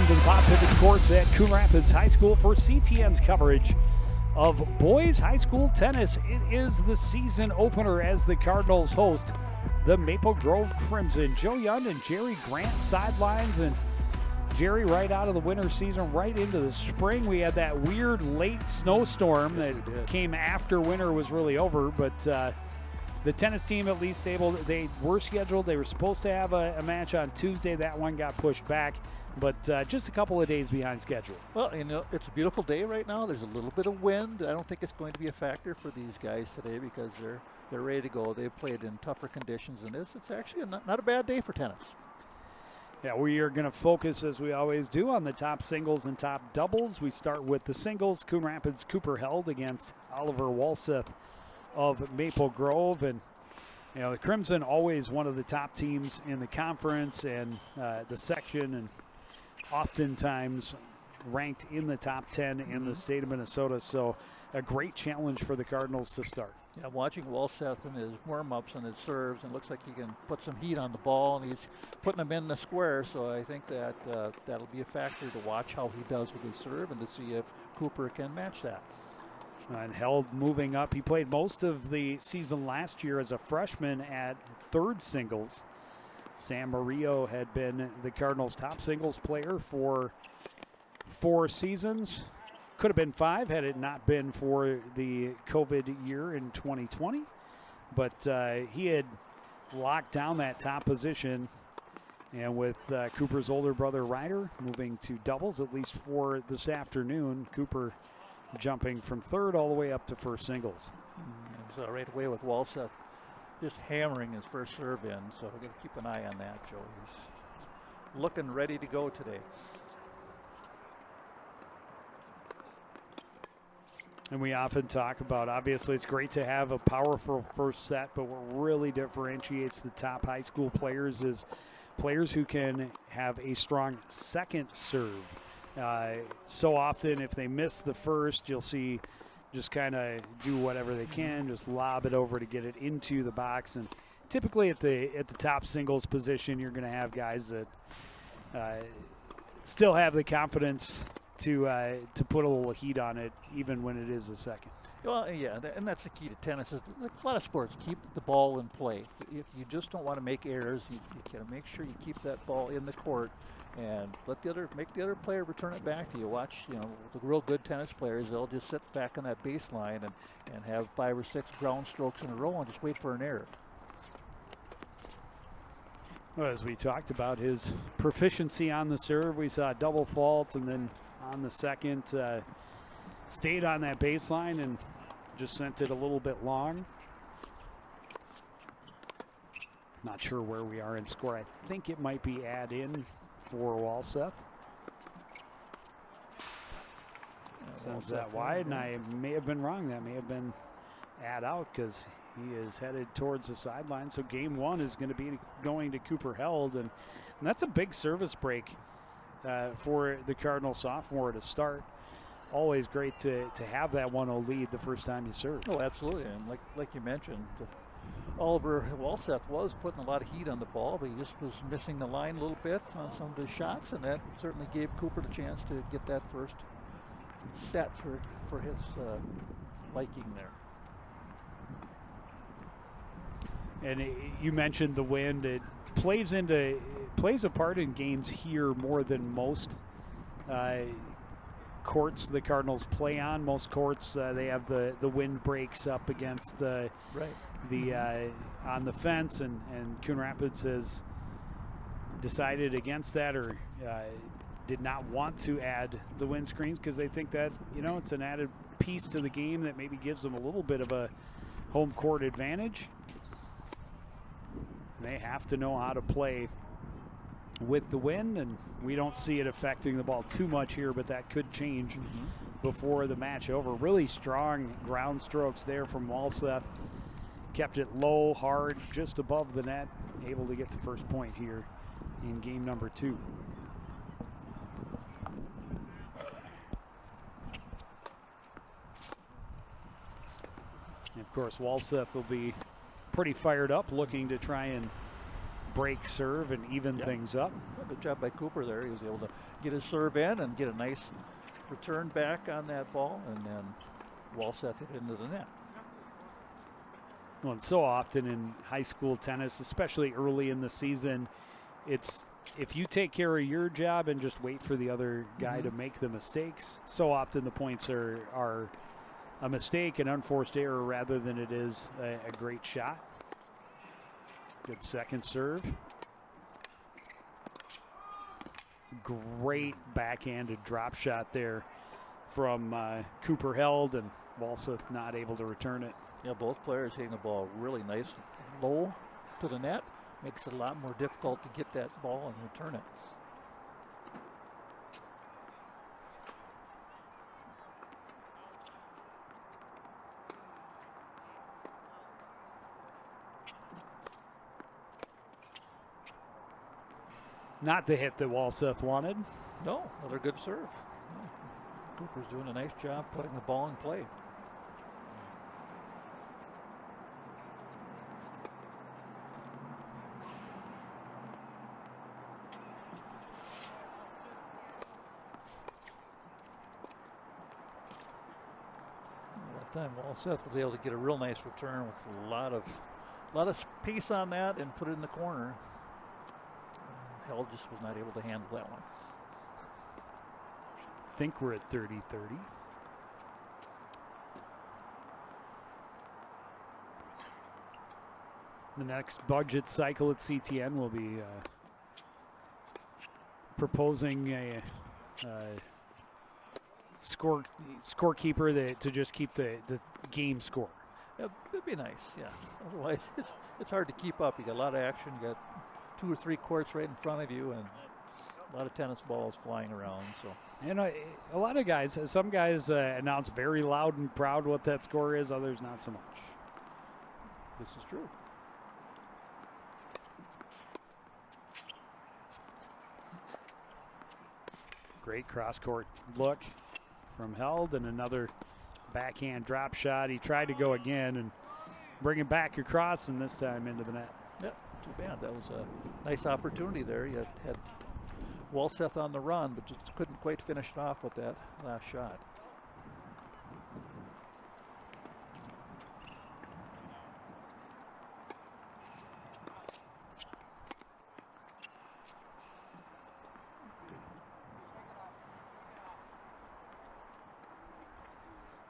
welcome to the Pop Pivot Courts at Coon Rapids High School for CTN's coverage of boys high school tennis. It is the season opener as the Cardinals host the Maple Grove Crimson. Joe Young and Jerry Grant sidelines, and Jerry right out of the winter season, right into the spring. We had that weird late snowstorm that came after winter was really over, but the tennis team at least they were scheduled. They were supposed to have a match on Tuesday. That one got pushed back, but just a couple of days behind schedule. Well, you know, it's a beautiful day right now. There's a little bit of wind. I don't think it's going to be a factor for these guys today because they're ready to go. They've played in tougher conditions than this. It's actually not a bad day for tennis. Yeah, we are going to focus, as we always do, on the top singles and top doubles. We start with the singles. Coon Rapids Cooper held against Oliver Walseth of Maple Grove, and you know the Crimson always one of the top teams in the conference and the section, and oftentimes ranked in the top 10 in the state of Minnesota. So a great challenge for the Cardinals to start. Yeah, watching Walseth and his warm-ups and his serves, and looks like he can put some heat on the ball, and he's putting them in the square. So I think that that'll be a factor to watch how he does with his serve and to see if Cooper can match that. And held moving up. He played most of the season last year as a freshman at third singles. Sam Murillo had been the Cardinals' top singles player for 4 seasons. Could have been 5 had it not been for the COVID year in 2020. But he had locked down that top position. And with Cooper's older brother Ryder moving to doubles, at least for this afternoon, Cooper jumping from third all the way up to first singles. So right away with Walseth just hammering his first serve in. So we're going to keep an eye on that, Joe. He's looking ready to go today. And we often talk about, obviously, it's great to have a powerful first set, but what really differentiates the top high school players is players who can have a strong second serve. So often, if they miss the first, you'll see just kind of do whatever they can, just lob it over to get it into the box. And typically at the top singles position, you're going to have guys that still have the confidence to put a little heat on it, even when it is a second. Well, yeah, and that's the key to tennis. Is a lot of sports keep the ball in play. If you just don't want to make errors, you got to make sure you keep that ball in the court and make the other player return it back to you. Watch, you know, the real good tennis players, they'll just sit back on that baseline and have 5 or 6 ground strokes in a row and just wait for an error. Well, as we talked about his proficiency on the serve, we saw a double fault, and then on the second, stayed on that baseline and just sent it a little bit long. Not sure where we are in score. I think it might be add in for Walseth. Sends that wide, and I may have been wrong. That may have been add out because he is headed towards the sideline. So game 1 is going to be going to Cooper Held, and that's a big service break for the Cardinal sophomore to start. Always great to have that 1-0 lead the first time you serve. Oh, absolutely, and like you mentioned, Oliver Walseth was putting a lot of heat on the ball, but he just was missing the line a little bit on some of his shots, and that certainly gave Cooper the chance to get that first set for his liking there. And you mentioned the wind. It plays a part in games here more than most courts the Cardinals play on. Most courts they have the wind breaks up against the on the fence, and Coon Rapids has decided against that, or did not want to add the wind screens because they think that, you know, it's an added piece to the game that maybe gives them a little bit of a home court advantage. They have to know how to play with the wind, and we don't see it affecting the ball too much here, but that could change before the match over. Really strong ground strokes there from Walseth. Kept it low, hard, just above the net, able to get the first point here in game number 2. And of course, Walseth will be pretty fired up, looking to try and break serve and even things up. Well, good job by Cooper there. He was able to get his serve in and get a nice return back on that ball, and then Walseth hit into the net. Well, and so often in high school tennis, especially early in the season, it's if you take care of your job and just wait for the other guy to make the mistakes, so often the points are a mistake, an unforced error, rather than it is a great shot. Good second serve. Great backhanded drop shot there from Cooper Held, and Walseth not able to return it. Yeah, both players hitting the ball really nice low to the net. Makes it a lot more difficult to get that ball and return it. Not the hit that Walseth wanted. No, another good serve. Yeah. Cooper's doing a nice job putting the ball in play. Time Walseth was able to get a real nice return with a lot of pace on that and put it in the corner. Held just was not able to handle that one. I think we're at 30-30. The next budget cycle at CTN will be proposing a scorekeeper to just keep the game score. It'd be nice, yeah. Otherwise, it's hard to keep up. You got a lot of action. You got 2 or 3 courts right in front of you, and a lot of tennis balls flying around. So, you know, a lot of guys, some guys announce very loud and proud what that score is. Others not so much. This is true. Great cross-court look from Held, and another backhand drop shot. He tried to go again and bring it back across, and this time into the net. Yep, too bad. That was a nice opportunity there. You had Walseth on the run, but just couldn't quite finish it off with that last shot.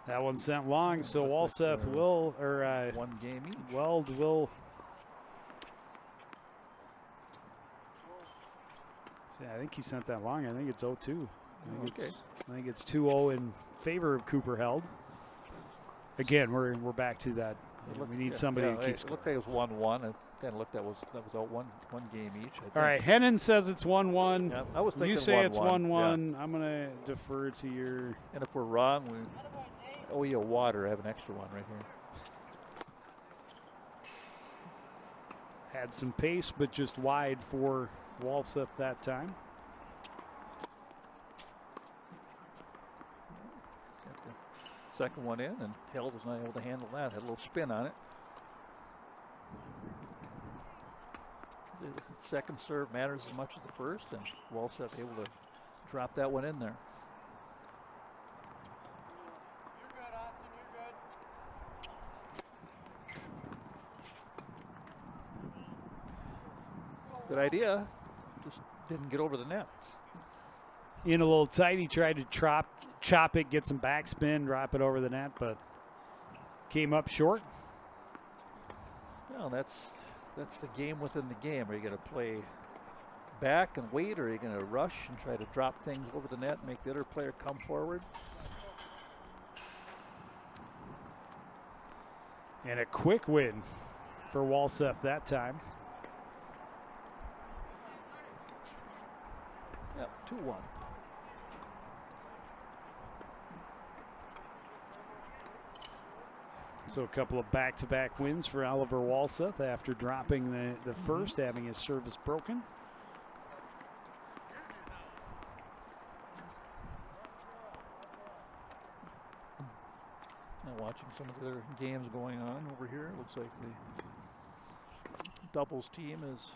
That one sent long, so Walseth will, or 1 game each. Weld will. Yeah, I think he sent that long. I think it's 0-2. I think it's 2-0 in favor of Cooper Held. Again, we're back to that. We need somebody to keep score. It looked like it was 1-1. And then looked that was out one game each. I think. All right, Hennon says it's 1-1. Yeah, I was thinking you say 1-1. it's 1-1. Yeah. I'm gonna defer to your. And if we're wrong, we owe you a water. I have an extra one right here. Had some pace, but just wide for Walseth that time. Got the second one in, and Held was not able to handle that. Had a little spin on it. The second serve matters as much as the first, and Walseth able to drop that one in there. Good idea, just didn't get over the net. In a little tight, he tried to chop it, get some backspin, drop it over the net, but came up short. Well, that's the game within the game. Are you going to play back and wait, or are you going to rush and try to drop things over the net and make the other player come forward? And a quick win for Walseth that time. Yep, 2-1. So a couple of back-to-back wins for Oliver Walseth after dropping the first, having his service broken. Now watching some of the other games going on over here, it looks like the doubles team is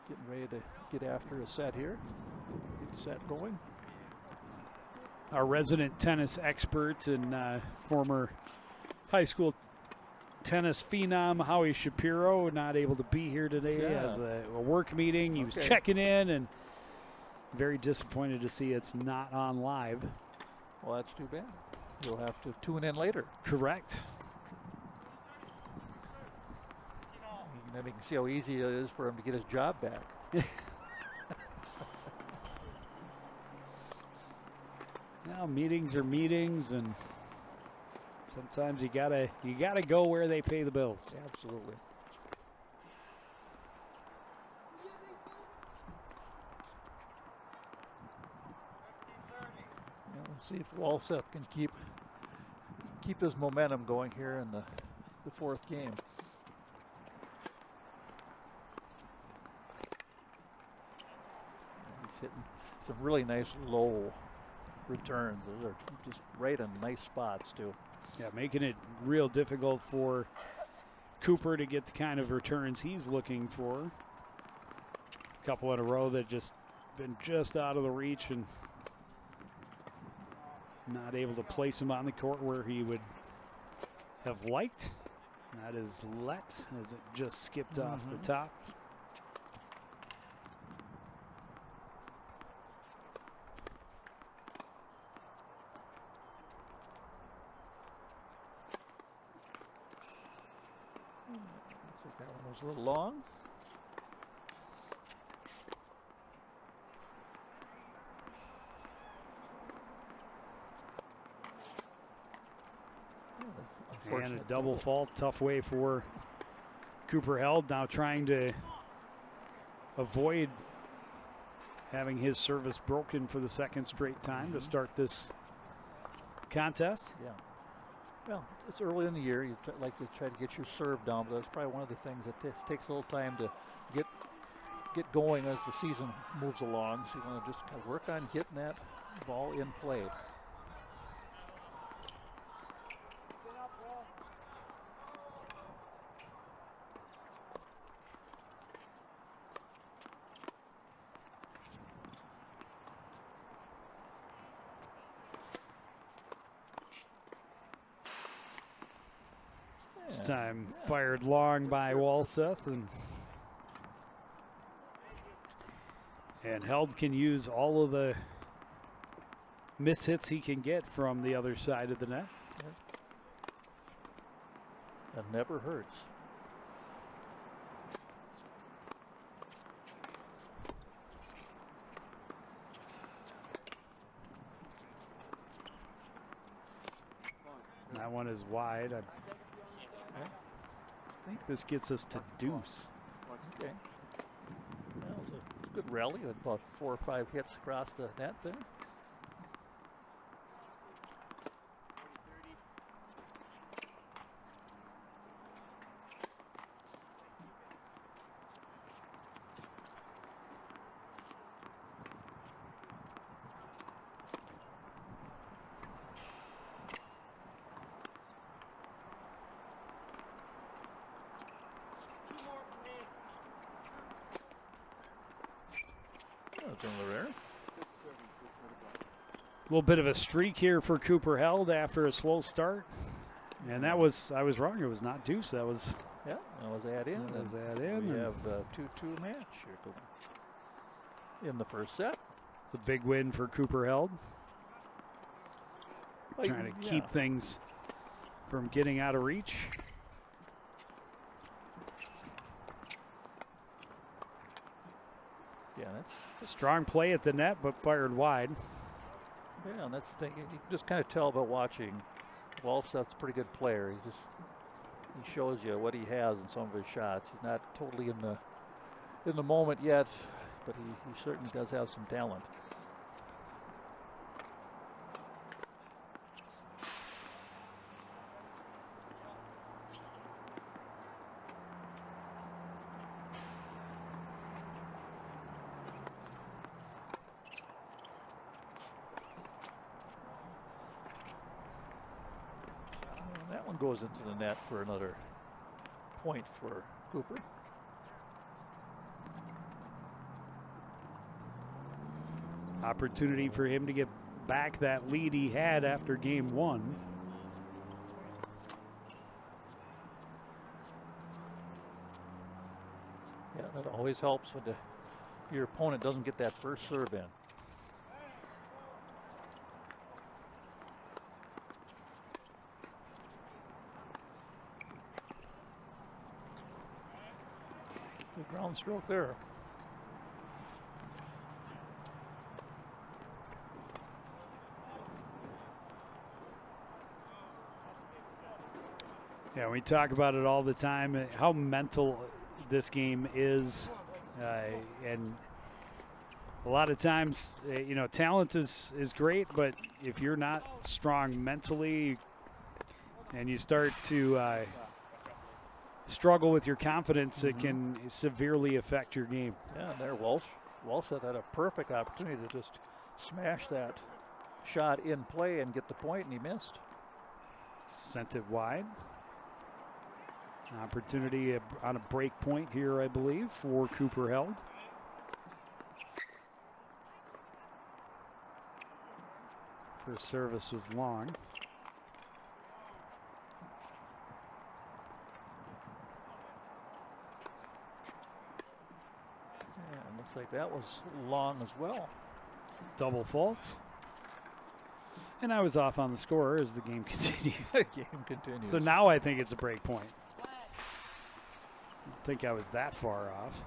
Getting ready to get after a set here. Get the set going. Our resident tennis expert and former high school tennis phenom Howie Shapiro not able to be here today as a work meeting. He was checking in and very disappointed to see it's not on live. Well, that's too bad. You'll have to tune in later. Correct. And then you can see how easy it is for him to get his job back. Well, meetings are meetings, and sometimes you gotta go where they pay the bills. Absolutely. Let's see if Walseth can keep his momentum going here in the fourth game. He's hitting some really nice low returns. Those are just right in nice spots too. Yeah, making it real difficult for Cooper to get the kind of returns he's looking for. A couple in a row that just been just out of the reach and not able to place him on the court where he would have liked. That is let as it just skipped off the top. That one was a little long. And a double fault, tough way for Cooper Held, now trying to avoid having his service broken for the second straight time to start this contest. Yeah. Well, it's early in the year. You like to try to get your serve down, but that's probably one of the things that takes a little time to get going as the season moves along. So you want to just kind of work on getting that ball in play. This time fired long by Walseth, and Held can use all of the mishits he can get from the other side of the net. That never hurts. That one is wide. I think this gets us to deuce. Okay. Well, it was a good rally with about 4 or 5 hits across the net there. A little bit of a streak here for Cooper Held after a slow start. And I was wrong. It was not deuce. That was that was add in. That was add in. We have a 2-2 match here going in the first set. It's a big win for Cooper Held. Trying to keep things from getting out of reach. Yeah, that's strong play at the net, but fired wide. Yeah, and that's the thing. You can just kind of tell by watching. Walseth's a pretty good player. He shows you what he has in some of his shots. He's not totally in the moment yet, but he certainly does have some talent. Goes into the net for another point for Cooper. Opportunity for him to get back that lead he had after game 1. Yeah, that always helps when your opponent doesn't get that first serve in. Good ground stroke there. Yeah, we talk about it all the time, how mental this game is. And a lot of times, you know, talent is great, but if you're not strong mentally and you start to struggle with your confidence, it can severely affect your game. Yeah, and there Walseth had a perfect opportunity to just smash that shot in play and get the point, and he missed. Sent it wide. An opportunity on a break point here, I believe, for Cooper Held. First service was long. And looks like that was long as well. Double fault. And I was off on the score as the game continues. The game continues. So now I think it's a break point. I don't think I was that far off.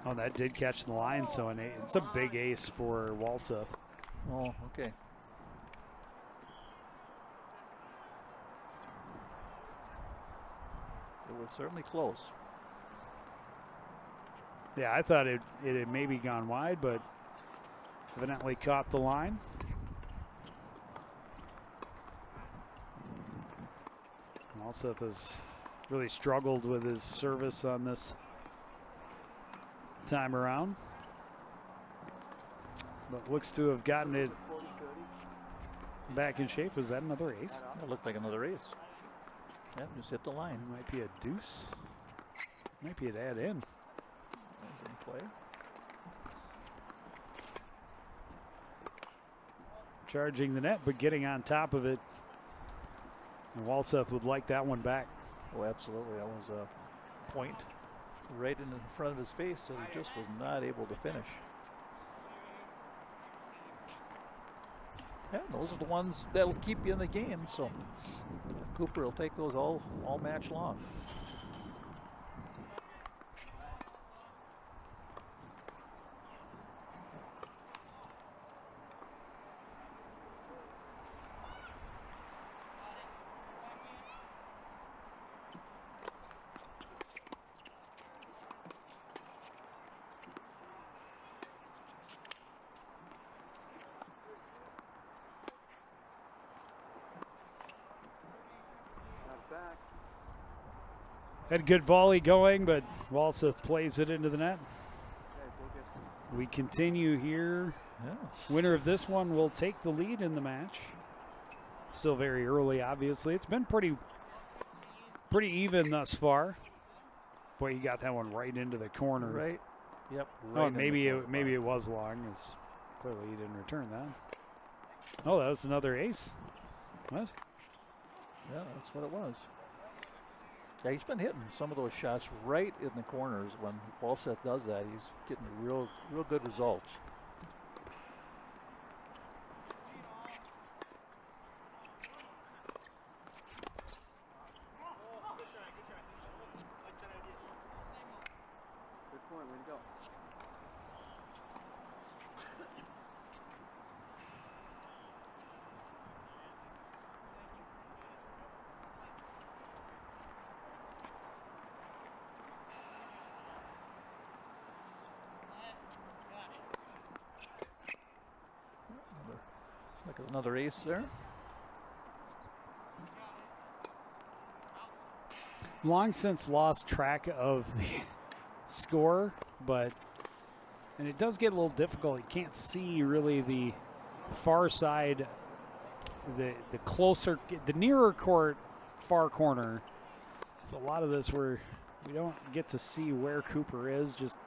Oh, that did catch the line, so it's a big ace for Walseth. Oh, okay. It was certainly close. Yeah, I thought it had maybe gone wide, but evidently caught the line. Walseth has really struggled with his service on this time around, but looks to have gotten it back in shape. Was that another ace? That looked like another ace. Yeah, just hit the line. It might be a deuce. Might be an add in. That's in play. Charging the net, but getting on top of it. And Walseth would like that one back. Oh, absolutely. That was a point right in front of his face that he just was not able to finish. Yeah, those are the ones that'll keep you in the game. So Cooper will take those all match long. Had a good volley going, but Walseth plays it into the net. We continue here. Yeah. Winner of this one will take the lead in the match. Still very early, obviously. It's been pretty even thus far. Boy, you got that one right into the corner. Right. Yep. Oh, Right maybe it was long. As clearly he didn't return that. Oh, that was another ace. What? Yeah, that's what it was. Yeah, he's been hitting some of those shots right in the corners. When Walseth does that, he's getting real good results. Good point, way to go. Another ace there. Long since lost track of the score, and it does get a little difficult. You can't see really the far side the closer, the nearer court, far corner. So a lot of this we don't get to see where Cooper is just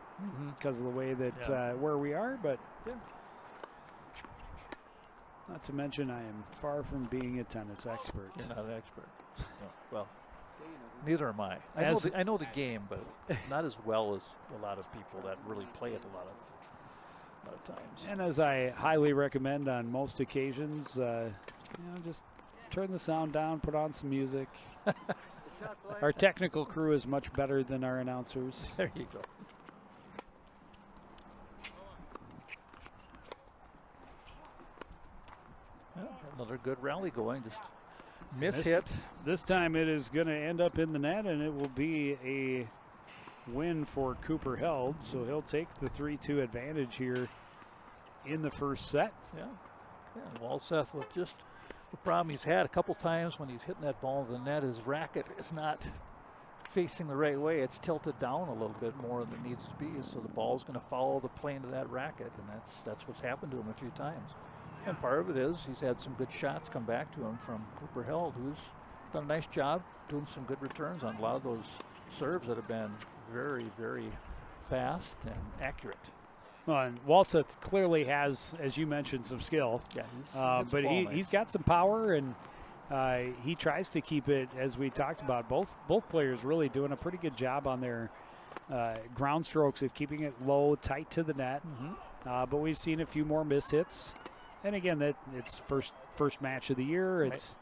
because of the way that where we are, but not to mention I am far from being a tennis expert. You're not an expert. No. Well, neither am I. I know the game, but not as well as a lot of people that really play it a lot of times. And as I highly recommend on most occasions, just turn the sound down, put on some music. Our technical crew is much better than our announcers. There you go. Another good rally going. Just miss hit. This time it is going to end up in the net, and it will be a win for Cooper Held. So he'll take the 3-2 advantage here in the first set. Yeah. Walseth with just the problem he's had a couple times when he's hitting that ball in the net. His racket is not facing the right way. It's tilted down a little bit more than it needs to be. So the ball's going to follow the plane of that racket, and that's what's happened to him a few times. And part of it is he's had some good shots come back to him from Cooper Held, who's done a nice job doing some good returns on a lot of those serves that have been very, very fast and accurate. Well, and Walseth clearly has, as you mentioned, some skill. Yeah, but he's got some power, and he tries to keep it, as we talked about. Both players really doing a pretty good job on their ground strokes of keeping it low, tight to the net. But we've seen a few more miss hits. And again, that it's first match of the year. Right. It's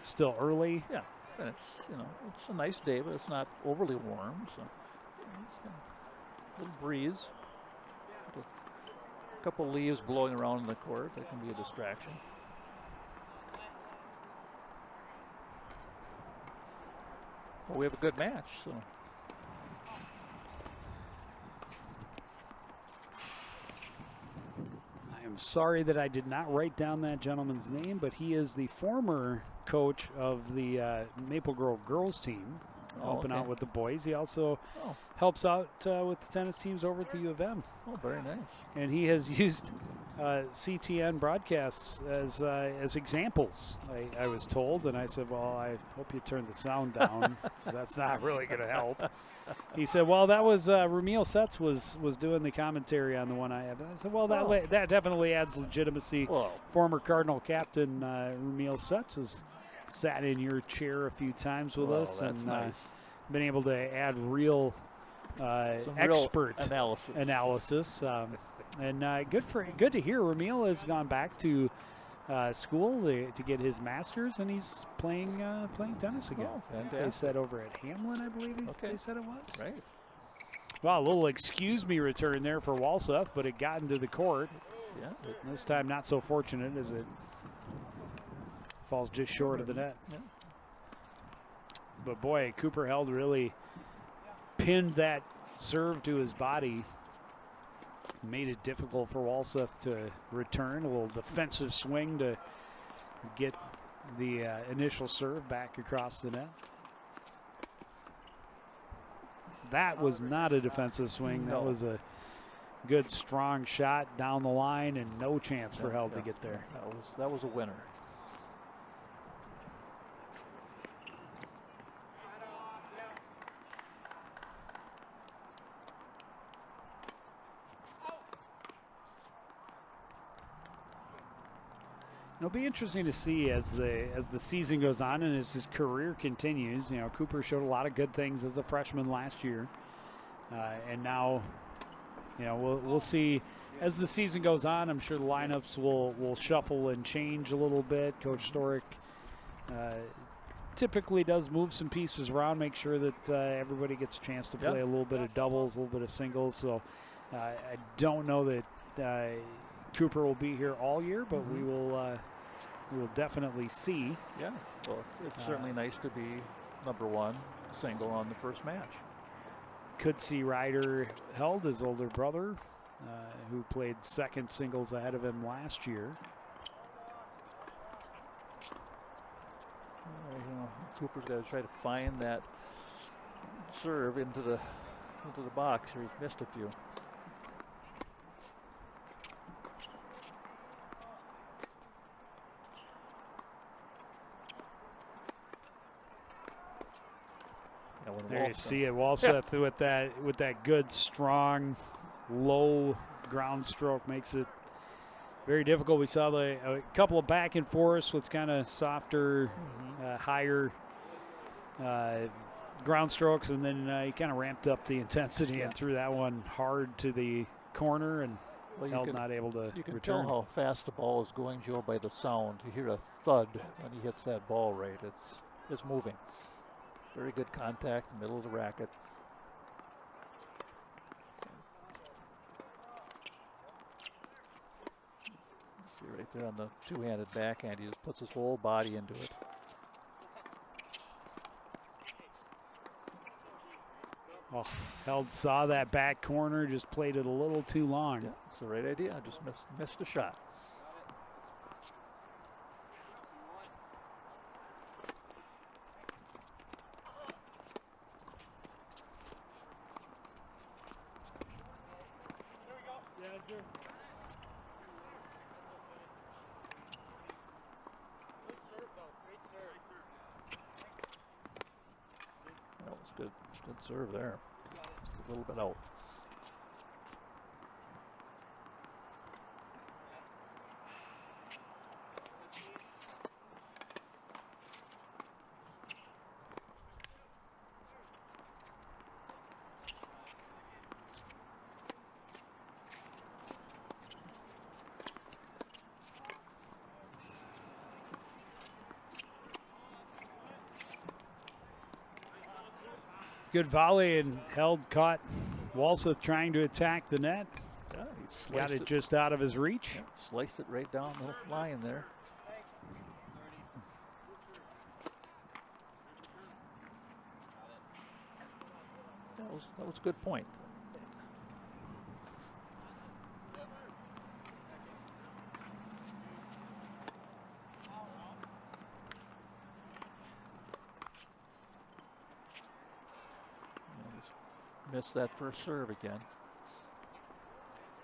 still early. Yeah, and it's a nice day, but it's not overly warm. So a little breeze, a couple leaves blowing around in the court. That can be a distraction. Well, we have a good match, so. I'm sorry that I did not write down that gentleman's name, but he is the former coach of the Maple Grove girls team, helping out with the boys. He also helps out with the tennis teams over at the U of M. Oh, very nice. And he has used CTN broadcasts as examples, I was told. And I said, well, I hope you turn the sound down, because that's not really going to help. He said, well, that was Ramil Setz was doing the commentary on the one I have. I said, well, that definitely adds legitimacy. Whoa. Former Cardinal captain Ramil Setz has sat in your chair a few times with us, and nice. been able to add real expert analysis. And good to hear Ramil has gone back to school to get his master's, and he's playing tennis again. Oh, fantastic. They said over at Hamlin, I believe they said it was. Right. Well, a little excuse me return there for Walseth, but it got into the court. Yeah. This time not so fortunate as it falls just short of the net. Yeah. But boy, Cooper Held really pinned that serve to his body. Made it difficult for Walseth to return. A little defensive swing to get the initial serve back across the net. That was not a defensive swing. No. That was a good, strong shot down the line, and no chance for Held to get there. That was a winner. It'll be interesting to see as the season goes on and as his career continues. Cooper showed a lot of good things as a freshman last year, and now, we'll see as the season goes on. I'm sure the lineups will shuffle and change a little bit. Coach Storick typically does move some pieces around, make sure that everybody gets a chance to play a little bit of doubles, a little bit of singles. So I don't know that Cooper will be here all year, but we will definitely see. Yeah, well, it's certainly nice to be number one single on the first match. Could see Ryder Held, his older brother, who played second singles ahead of him last year. Cooper's got to try to find that serve into the box here. He's missed a few. You see it, Walseth with that good, strong, low ground stroke makes it very difficult. We saw a couple of back and forths with kind of softer, higher ground strokes, and then he kind of ramped up the intensity and threw that one hard to the corner, and Held not able to You can return. tell how fast the ball is going, Joe, by the sound. You hear a thud when he hits that ball right. It's moving. Very good contact, middle of the racket. See right there on the two-handed backhand, he just puts his whole body into it. Oh, Held saw that back corner, just played it a little too long. Yeah, it's the right idea. I just missed a shot. That was good. Good serve there. Just a little bit out. Good volley, and Held caught Walseth trying to attack the net. Yeah, he Got it just out of his reach. Yeah, sliced it right down the line there. That was a good point. Missed that first serve again,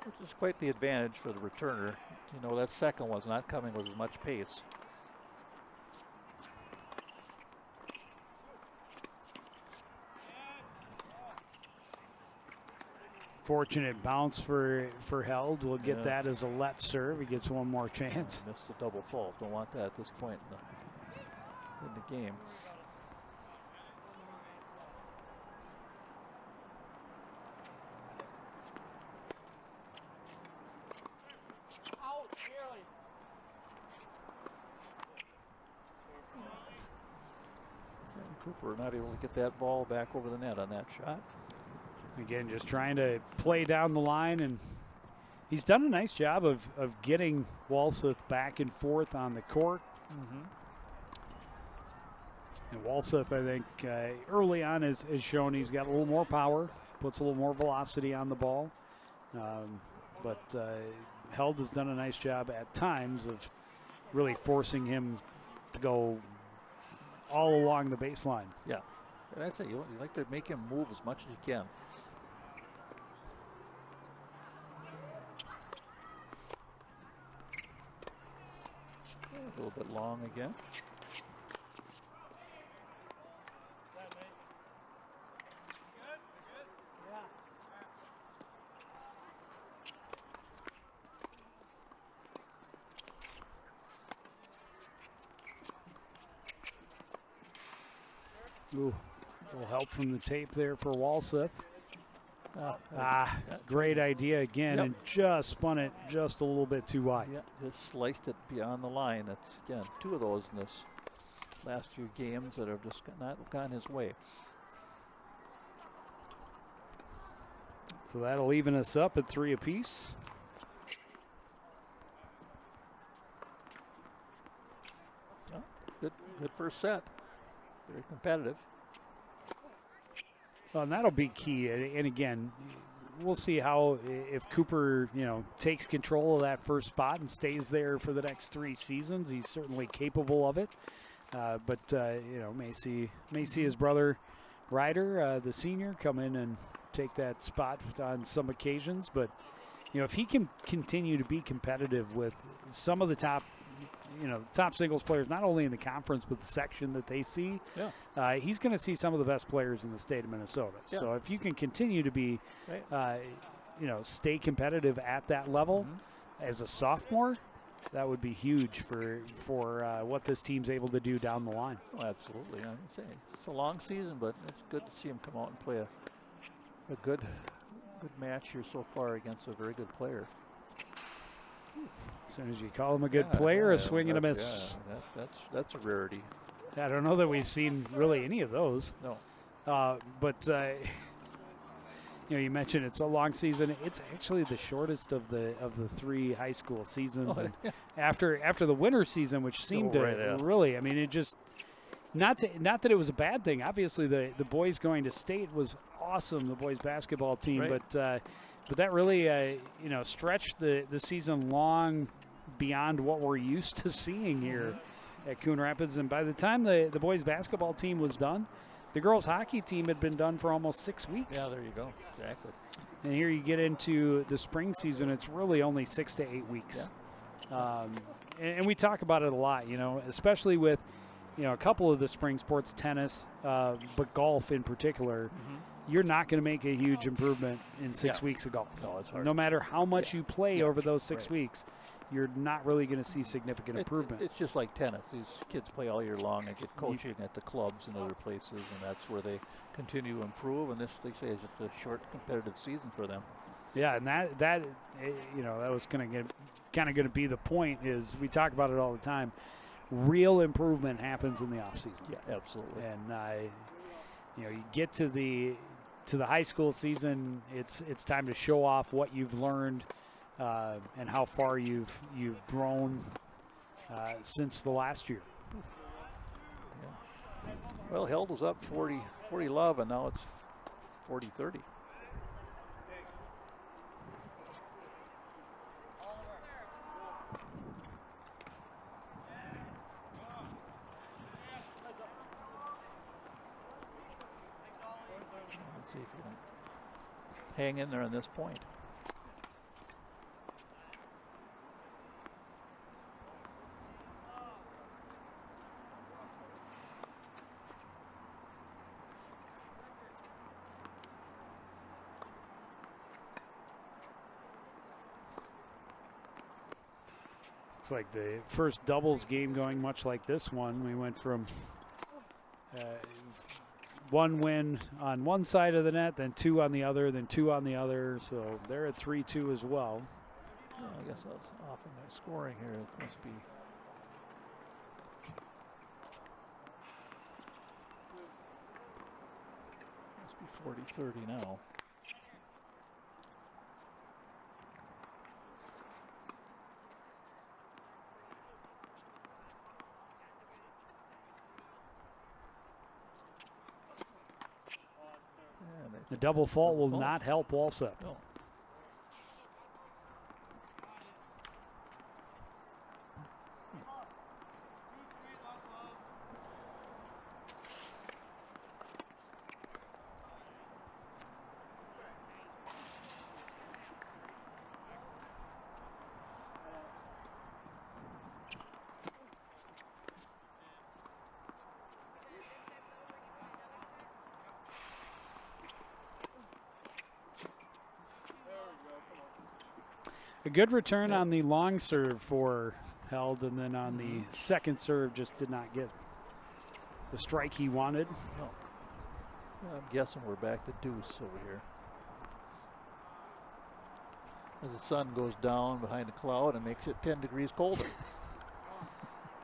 which is quite the advantage for the returner. You know, that second one's not coming with as much pace. Fortunate bounce for Held. We'll get that as a let serve. He gets one more chance. Missed a double fault. Don't want that at this point in the game. Cooper not able to get that ball back over the net on that shot. Again, just trying to play down the line, and he's done a nice job of getting Walseth back and forth on the court. And Walseth, I think, early on has shown he's got a little more power, puts a little more velocity on the ball. But Held has done a nice job at times of really forcing him to go all along the baseline. Yeah, and that's it. You like to make him move as much as you can. A little bit long again. Ooh, a little help from the tape there for Walseth. Great idea again, and just spun it just a little bit too wide. Yeah, just sliced it beyond the line. That's, again, two of those in this last few games that have just not gone his way. So that'll even us up at 3 apiece. Yeah, good first set. Very competitive. Well, and that'll be key. And again, we'll see how, if Cooper, takes control of that first spot and stays there for the next 3 seasons. He's certainly capable of it. But may see his brother Ryder, the senior, come in and take that spot on some occasions. But if he can continue to be competitive with some of the top the top singles players, not only in the conference but the section that they see. Yeah. He's going to see some of the best players in the state of Minnesota. Yeah. So if you can continue to be, Right. stay competitive at that level as a sophomore, that would be huge for what this team's able to do down the line. Oh, absolutely. I would say it's a long season, but it's good to see him come out and play a good match here so far against a very good player. As soon as you call him a good player, a swing and a miss. Yeah, that's a rarity. I don't know that we've seen really any of those. No. But you mentioned it's a long season. It's actually the shortest of the 3 high school seasons. And after the winter season, which seemed to really, I mean, it just not that it was a bad thing. Obviously, the boys going to state was awesome, the boys basketball team, Right. but that really stretched the season long beyond what we're used to seeing here at Coon Rapids. And by the time the boys basketball team was done, the girls hockey team had been done for almost 6 weeks. Yeah, there you go. Exactly. And here you get into the spring season, it's really only 6 to 8 weeks. Yeah. And we talk about it a lot, especially with, a couple of the spring sports, tennis, but golf in particular. You're not going to make a huge improvement in 6 weeks of golf. No, it's hard. No matter how much you play over those 6 weeks, you're not really going to see significant improvement. It's just like tennis. These kids play all year long and get coaching at the clubs and other places, and that's where they continue to improve. And this, they say, is just a short competitive season for them. Yeah, and that was kind of going to be the point. Is we talk about it all the time. Real improvement happens in the off season. Yeah, absolutely. And you get to the high school season, it's time to show off what you've learned. And how far you've grown since the last year. Yeah. Well, Held was up 40-love, and now it's 40-30. Let's see if you can hang in there on this point. It's like the first doubles game going much like this one. We went from one win on one side of the net, then 2 on the other, then 2 on the other. So they're at 3-2 as well. Well, I guess I was off of my scoring here. It must be. Must be 40-30 now. The double fault will not help Walseth. No. A good return on the long serve for Held, and then on the second serve just did not get the strike he wanted. No. I'm guessing we're back to deuce over here. As the sun goes down behind the cloud and makes it 10 degrees colder.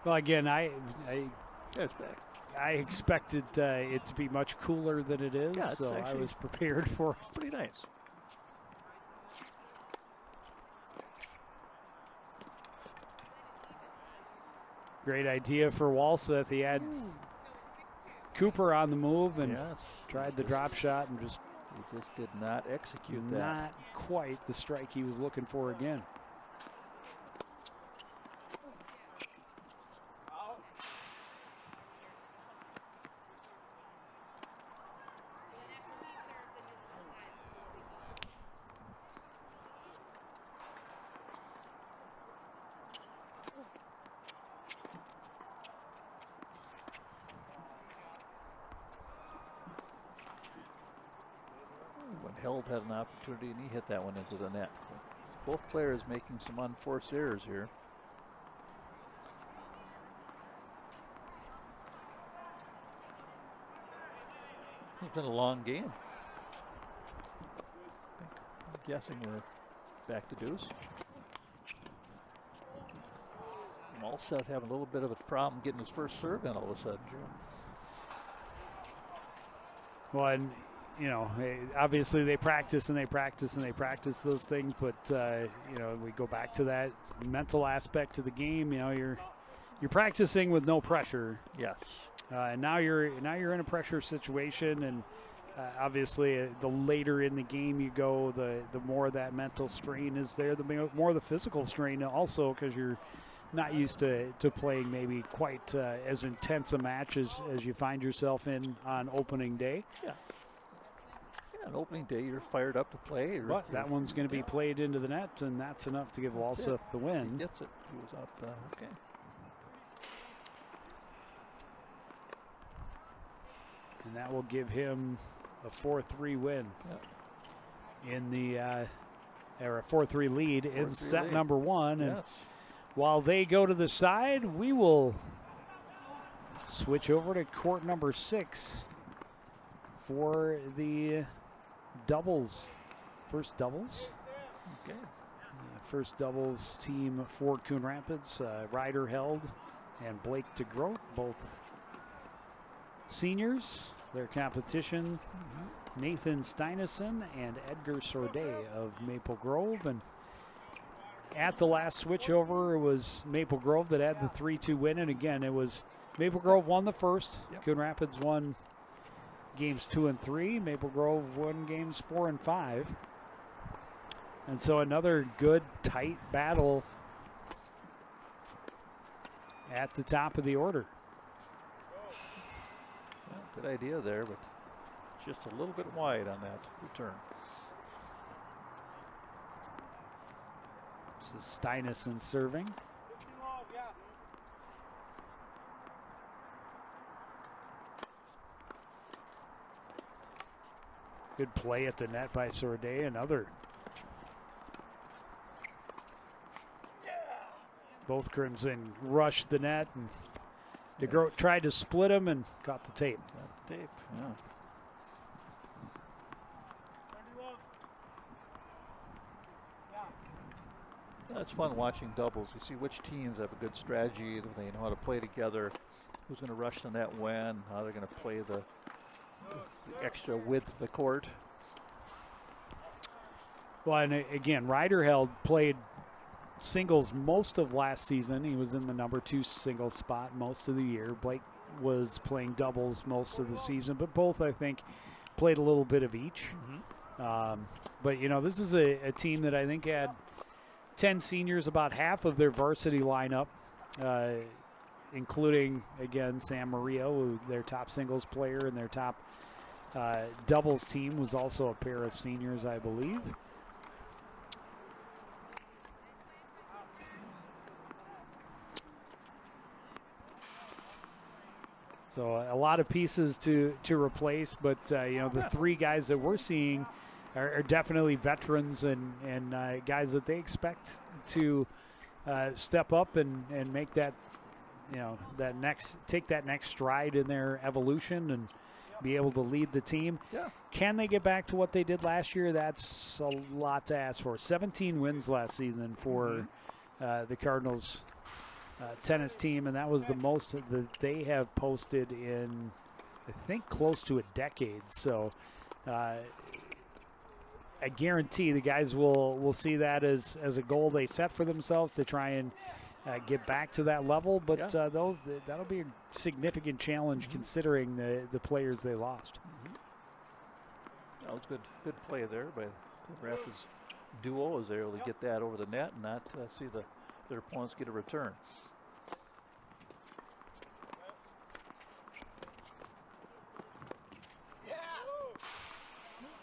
Well, again, It's back. I expected it to be much cooler than it is, Yeah, it's so I was prepared for it. Pretty nice. Great idea for Walseth. He had Cooper on the move and tried the drop shot and just He just did not execute that. not quite the strike he was looking for again. Held had an opportunity, and he hit that one into the net. So both players making some unforced errors here. It's been a long game. I'm guessing we're back to deuce. Malseth having a little bit of a problem getting his first serve in all of a sudden, Joe. Well, and you know, obviously they practice and they practice and they practice those things, but you know, we go back to that mental aspect of the game. You know, you're practicing with no pressure. Yes. And now you're in a pressure situation, and obviously the later in the game you go, the more that mental strain is there, the more the physical strain also, because you're not used to playing maybe quite as intense a match as you find yourself in on opening day. Yeah. Yeah, on opening day you're fired up to play. But that one's going to be played into the net, and that's enough to give Walseth the win. He gets it. He was up. Okay. And that will give him a 4-3 win in the or a 4-3 lead in set lead. number one. Yes. And while they go to the side, we will switch over to court number 6 for the doubles. First doubles. Okay. First doubles team for Coon Rapids. Ryder Held and Blake DeGroat, both seniors. Their competition, Nathan Steinison and Edgar Sorday of Maple Grove. And at the last switchover, it was Maple Grove that had the 3-2 win. And again, it was Maple Grove won the first. Yep. Coon Rapids won games 2 and 3. Maple Grove won games 4 and 5. And so another good, tight battle at the top of the order. Good idea there, but just a little bit wide on that return. This is Steinison serving. Good play at the net by Sorday. Another. Both Crimson rushed the net, and DeGroat tried to split him and caught the tape. Tape, yeah. That's fun watching doubles. You see which teams have a good strategy. They know how to play together. Who's going to rush the net when? How they're going to play the extra width of the court. Well, and again, Ryder Held played singles most of last season. He was in the number 2 singles spot most of the year. Blake was playing doubles most of the season, but both, I think, played a little bit of each. But, you know, this is a team that I think had 10 seniors, about half of their varsity lineup, including, again, Sam Murillo, who their top singles player, and their top doubles team was also a pair of seniors, I believe. So a lot of pieces to replace, but you know, the 3 guys that we're seeing are definitely veterans and guys that they expect to step up and make that, you know, take that next stride in their evolution and be able to lead the team. Yeah. Can they get back to what they did last year? That's a lot to ask for. 17 wins last season for the Cardinals tennis team, and that was the most that they have posted in, I think, close to a decade. So I guarantee the guys will see that as a goal they set for themselves to try and get back to that level. But that'll be a significant challenge considering the players they lost. That was good play there by the Rapids duo, as they're able to get that over the net and not see their opponents get a return.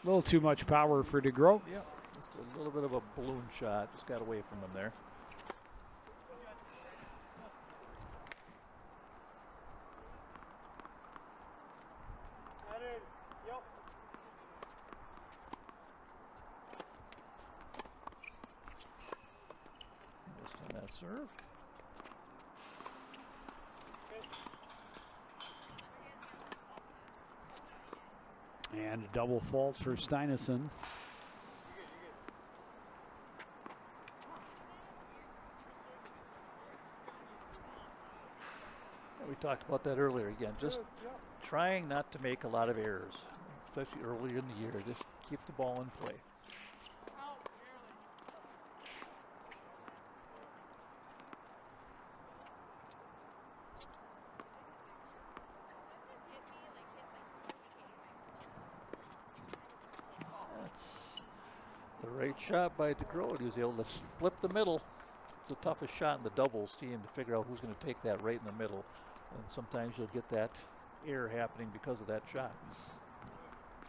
A little too much power for DeGroat. Yeah, just a little bit of a balloon shot. Just got away from him there. serve. And a double fault for Steinison. We talked about that earlier again. Just trying not to make a lot of errors, especially earlier in the year. Just keep the ball in play. That's the right shot by DeGroat. He was able to split the middle. It's the toughest shot in the doubles team to figure out who's going to take that right in the middle. And sometimes you'll get that error happening because of that shot.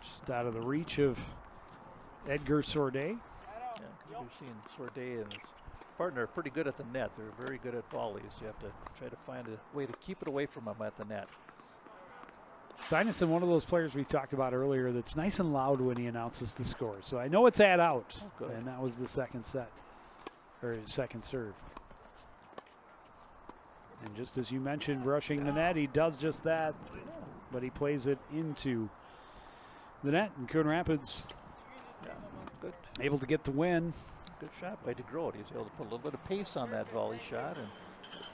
Just out of the reach of Edgar Sorday. Yeah, we've seen Sorday and his partner are pretty good at the net. They're very good at volleys. You have to try to find a way to keep it away from them at the net. Steinison, one of those players we talked about earlier that's nice and loud when he announces the score. So I know it's out. Oh, good. And that was the second set, or second serve. And just as you mentioned, rushing the net, he does just that, but he plays it into the net. And Coon Rapids Good. able to get the win. Good shot by DeGroat. He's able to put a little bit of pace on that volley shot and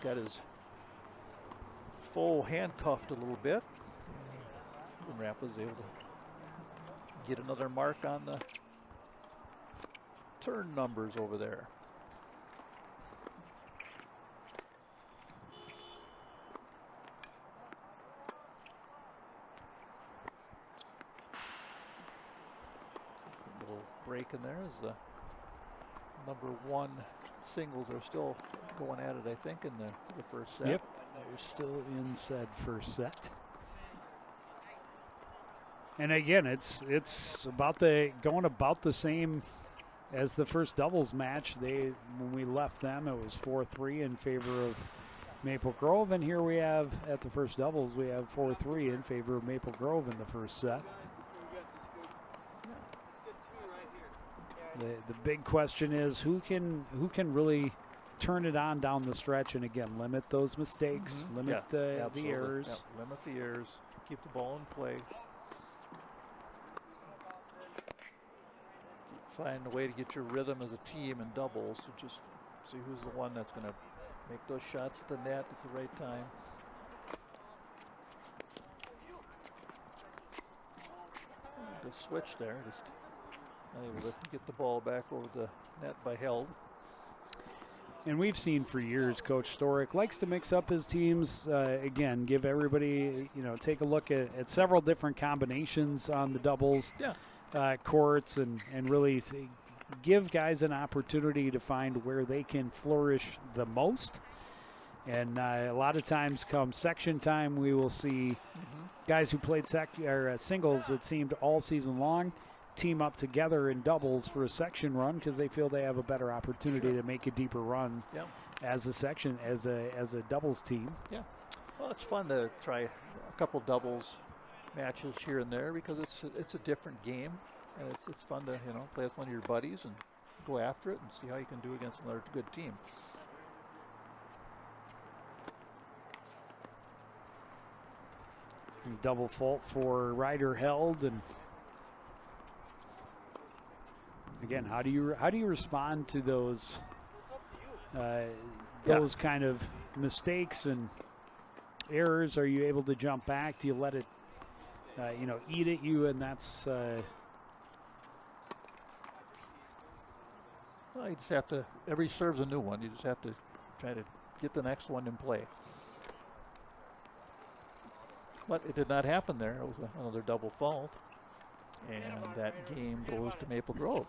got his foe handcuffed a little bit. Coon Rapids able to get another mark on the turn numbers over there. Break in there as the #1 singles are still going at it, I think, in the first set. Yep, they're still in said first set. And again, it's about going about the same as the first doubles match. When we left them, it was 4-3 in favor of Maple Grove, and here we have at the first doubles we have 4-3 in favor of Maple Grove in the first set. The big question is who can really turn it on down the stretch and again limit those mistakes, limit the errors. Yeah, limit the errors, keep the ball in play. Find a way to get your rhythm as a team in doubles to just see who's the one that's going to make those shots at the net at the right time. The switch there, just able to get the ball back over the net by Held. And we've seen for years, Coach Storick likes to mix up his teams. Again, give everybody, take a look at several different combinations on the doubles courts and really give guys an opportunity to find where they can flourish the most. And a lot of times come section time, we will see guys who played singles, it seemed, all season long, team up together in doubles for a section run because they feel they have a better opportunity to make a deeper run as a section, as a doubles team. Yeah. Well, it's fun to try a couple doubles matches here and there because it's a different game, and it's fun to play with one of your buddies and go after it and see how you can do against another good team. And double fault for Ryder Held, and again, how do you respond to those kind of mistakes and errors? Are you able to jump back? Do you let it eat at you? And that's well, you just have to, every serve's a new one. You just have to try to get the next one in play. But it did not happen there. It was another double fault. And that game goes to Maple Grove.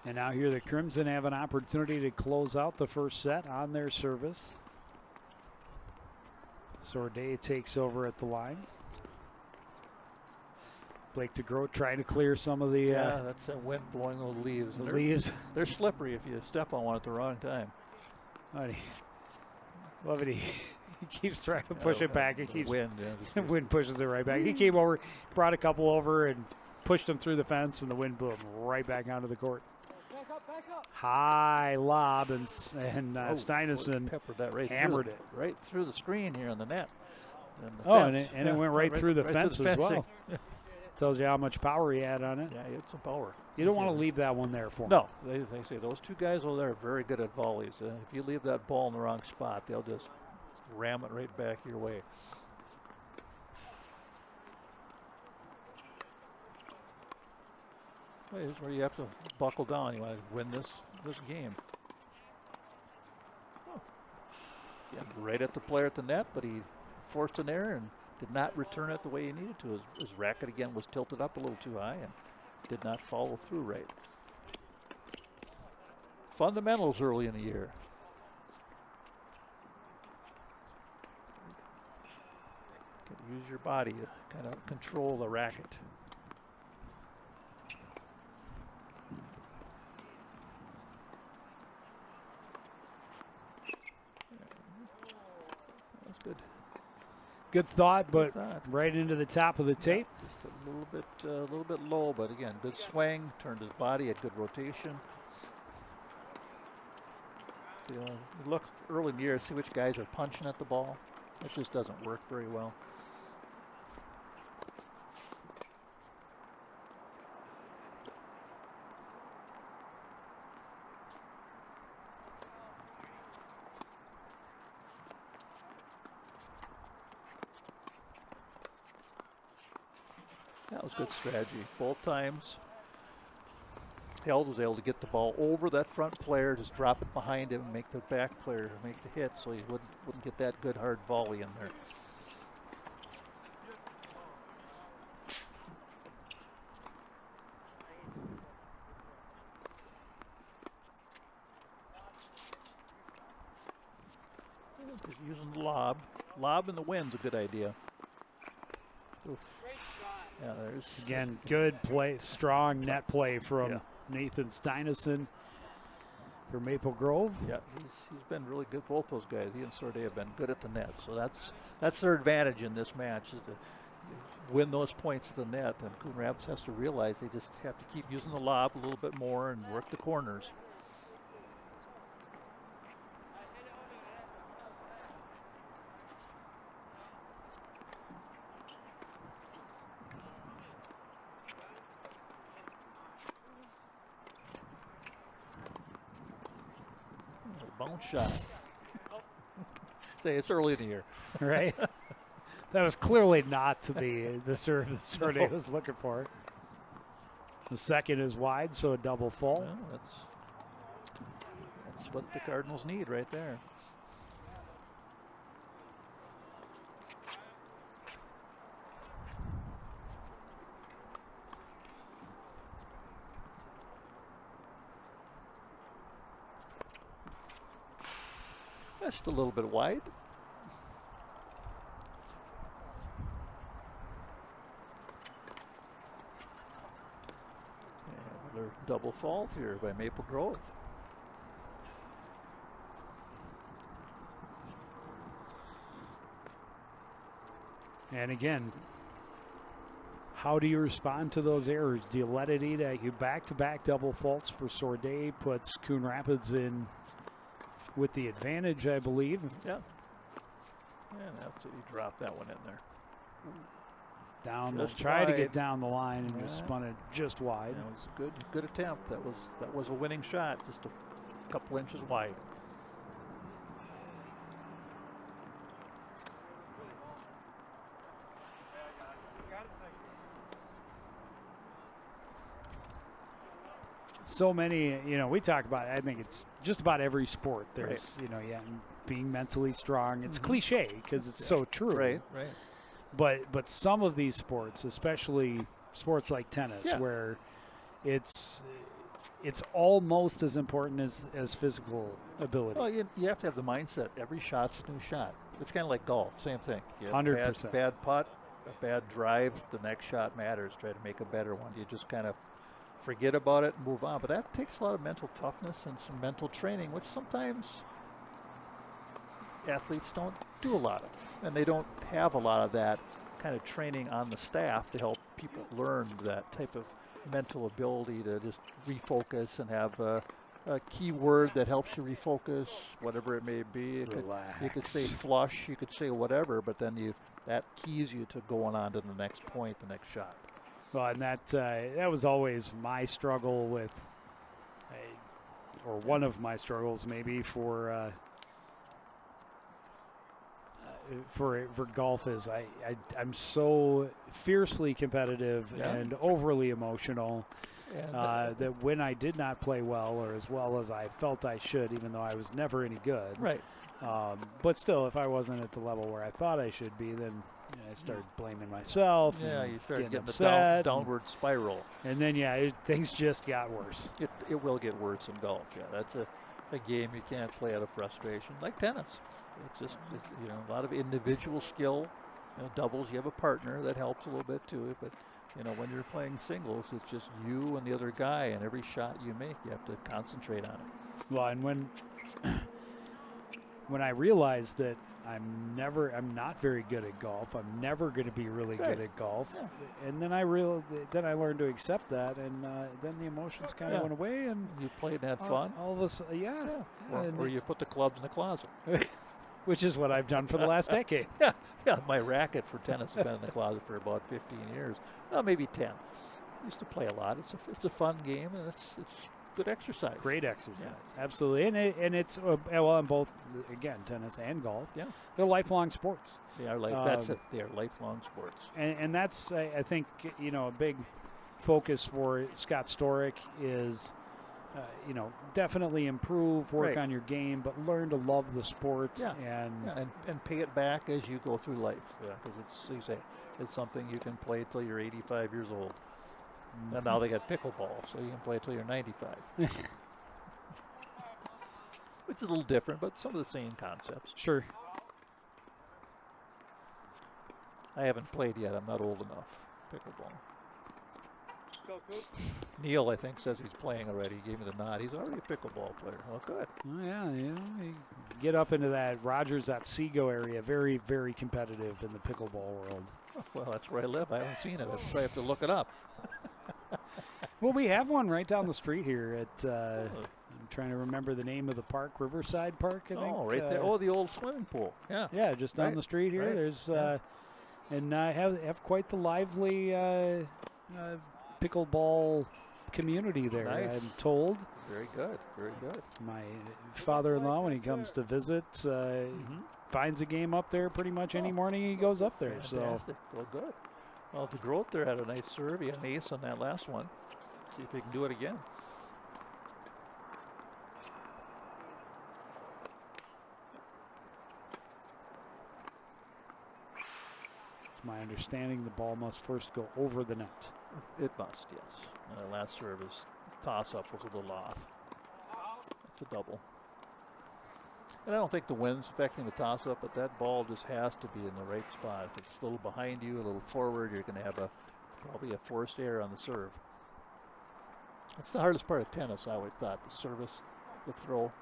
And now here the Crimson have an opportunity to close out the first set on their service. Sorday takes over at the line. Blake DeGroat trying to clear some of the that's that wind blowing those leaves. They're slippery if you step on one at the wrong time. Love it. He keeps trying to push it back. It keeps wind. Wind pushes it right back. He came over, brought a couple over, and pushed them through the fence, and the wind blew them right back onto the court. High lob, and Steinison peppered that right hammered through, it right through the screen here on the net. And the fence. And it went right through the fence through the as well. fencing. Tells you how much power he had on it. Yeah, he had some power. You don't want to leave that one there for him. No, they say those two guys over there are very good at volleys. If you leave that ball in the wrong spot, they'll just ram it right back your way. Well, here's where you have to buckle down. You want to win this game. Oh. Yeah, right at the player at the net, but he forced an error and did not return it the way he needed to. His racket again was tilted up a little too high and did not follow through right. Fundamentals early in the year. Got to use your body to kind of control the racket. That's good. Good thought, but right into the top of the tape. Yeah, just a little bit low, but again, good swing. Turned his body, had good rotation. You look early in the year, see which guys are punching at the ball. It just doesn't work very well. That was good strategy. Both times, Held was able to get the ball over that front player, just drop it behind him, and make the back player make the hit, so he wouldn't get that good hard volley in there. Just using the lob. Lob in the wind's a good idea. Oof. Yeah, there's again good play, strong net play from Nathan Steinison for Maple Grove. Yeah, he's been really good. Both those guys, he and Sorday, have been good at the net. So that's their advantage in this match, is to win those points at the net. And Coon Rapids has to realize they just have to keep using the lob a little bit more and work the corners. Bounce shot. Say it's early in the year, right? That was clearly not the serve that Sorday was looking for. The second is wide, so a double fault. Well, that's what the Cardinals need right there. Just a little bit wide. And another double fault here by Maple Grove. And again, how do you respond to those errors? Do you let it eat at you? Back-to-back double faults for Sorday puts Coon Rapids in with the advantage, I believe. Yeah. And that's it. He dropped that one in there. Down, try to get down the line and just spun it just wide. That was a good attempt. That was a winning shot, just a couple inches wide. So many, we talk about it. I think it's just about every sport. There's, being mentally strong. It's cliche because it's so true. Right. But some of these sports, especially sports like tennis, where it's almost as important as physical ability. Well, you have to have the mindset. Every shot's a new shot. It's kind of like golf. Same thing. 100%. Bad putt, a bad drive. The next shot matters. Try to make a better one. You just kind of forget about it and move on. But that takes a lot of mental toughness and some mental training, which sometimes athletes don't do a lot of. And they don't have a lot of that kind of training on the staff to help people learn that type of mental ability to just refocus and have a key word that helps you refocus, whatever it may be. You could say flush, you could say whatever, but then that keys you to going on to the next point, the next shot. Well, and that was always my struggle with, or one of my struggles maybe for golf is I'm so fiercely competitive and overly emotional. That when I did not play well or as well as I felt I should, even though I was never any good. Right. But still, if I wasn't at the level where I thought I should be, then I started blaming myself. Yeah, you started getting upset the downward spiral. And then, things just got worse. It will get worse in golf. Yeah, that's a game you can't play out of frustration, like tennis. It's just, a lot of individual skill. Doubles, you have a partner that helps a little bit too, but when you're playing singles, it's just you and the other guy, and every shot you make, you have to concentrate on it. Well, and when I realized that I'm not very good at golf, I'm never going to be really good at golf, and then I learned to accept that, and then the emotions kind of went away, and you played and had fun. All of a sudden, or you put the clubs in the closet. Which is what I've done for the last decade. Yeah, my racket for tennis has been in the closet for about 15 years. Well, maybe 10. I used to play a lot. It's a fun game, and it's good exercise. Great exercise, absolutely. And it's in both, again, tennis and golf. Yeah, they're lifelong sports. They are that's it. They are lifelong sports. And that's I think a big focus for Scott Storick is. Definitely improve, work on your game, but learn to love the sport and pay it back as you go through life. Yeah, because it's something you can play till you're 85 years old. Mm-hmm. And now they got pickleball, so you can play till you're 95. It's a little different, but some of the same concepts. Sure. I haven't played yet. I'm not old enough. Pickleball. Neil, I think, says he's playing already. He gave me the nod. He's already a pickleball player. Well, good. Oh, yeah. You get up into that Rogers.Sego area. Very, very competitive in the pickleball world. Oh, well, that's where I live. I haven't seen it. I have to look it up. Well, we have one right down the street here at, I'm trying to remember the name of the park, Riverside Park, I think. Oh, right there. Oh, the old swimming pool. Yeah. Yeah, just down the street here. Right. There's, and I have quite the lively pickleball community there, nice. I'm told. Very good, very good. My father-in-law, when he comes to visit, finds a game up there pretty much any morning he goes up there. Fantastic. Well, good. Well, DeGroat there had a nice serve. He had an ace on that last one. See if he can do it again. It's my understanding the ball must first go over the net. It must, yes. Last service toss-up was a little off. It's a double. And I don't think the wind's affecting the toss-up, but that ball just has to be in the right spot. If it's a little behind you, a little forward, you're going to have probably a forced error on the serve. That's the hardest part of tennis, I always thought, the service, the throw.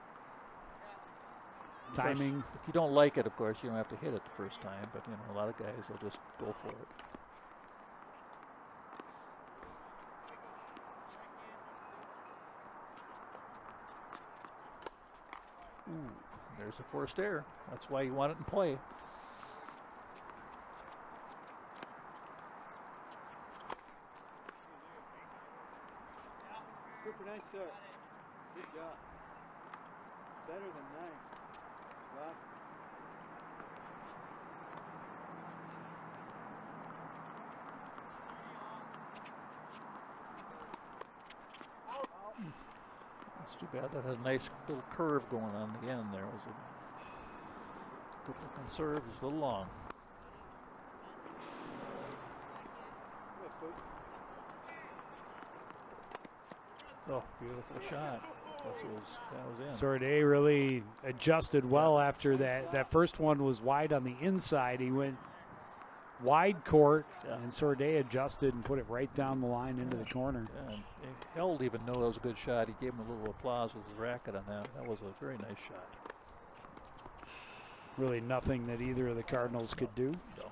Timing. If you don't like it, of course, you don't have to hit it the first time, but a lot of guys will just go for it. Ooh, there's a forced error. That's why you want it in play. Super nice, sir. Good job. Better than nice. Wow. It's too bad that had a nice little curve going on the end there. It was a good looking serve. It was a little long. Oh, beautiful shot. That was in. Sorday really adjusted well after that. That first one was wide on the inside. He went wide court, and Sorday adjusted and put it right down the line into the corner. Yeah, and Held even though that was a good shot. He gave him a little applause with his racket on that. That was a very nice shot. Really nothing that either of the Cardinals could do. No.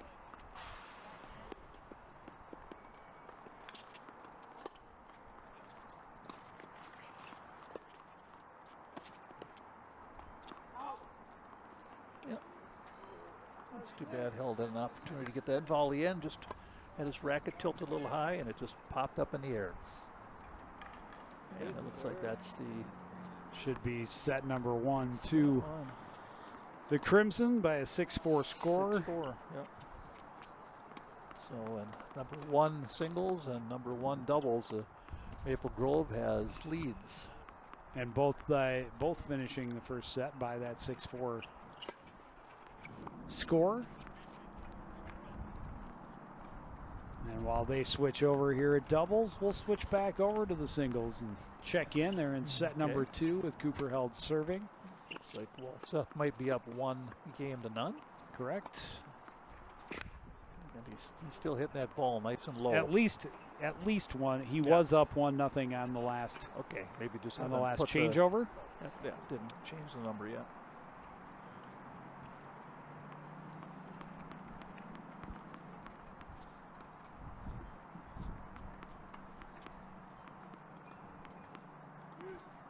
Too bad Held had an opportunity to get that volley in. Just had his racket tilted a little high, and it just popped up in the air. And it looks like that's the Should be set number 1-2. one. The Crimson by a 6-4 score. 6-4, yep. So, and number 1 singles and number 1 doubles, Maple Grove has leads. And both finishing the first set by that 6-4 score. And while they switch over here at doubles, we'll switch back over to the singles and check in. They're in set number 2 with Cooper Held serving. Looks like Seth might be up 1 game to none. Correct. And he's still hitting that ball nice and low. At least one. He Yeah. was up 1-0 on the last Okay, maybe just on the haven't last put changeover. Yeah, didn't change the number yet.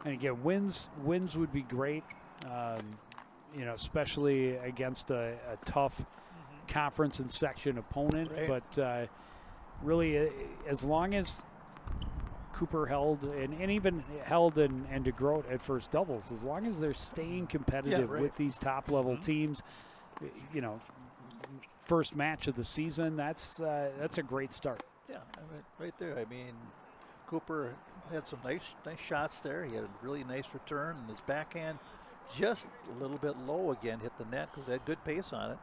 And again, wins would be great. Especially against a tough conference and section opponent. Right. But really, as long as Cooper Held and even Held and DeGroat at first doubles, as long as they're staying competitive right. with these top level teams, first match of the season, that's a great start. Yeah, I mean, right there. I mean, Cooper had some nice shots there. He had a really nice return, and his backhand just a little bit low again, hit the net because they had good pace on it.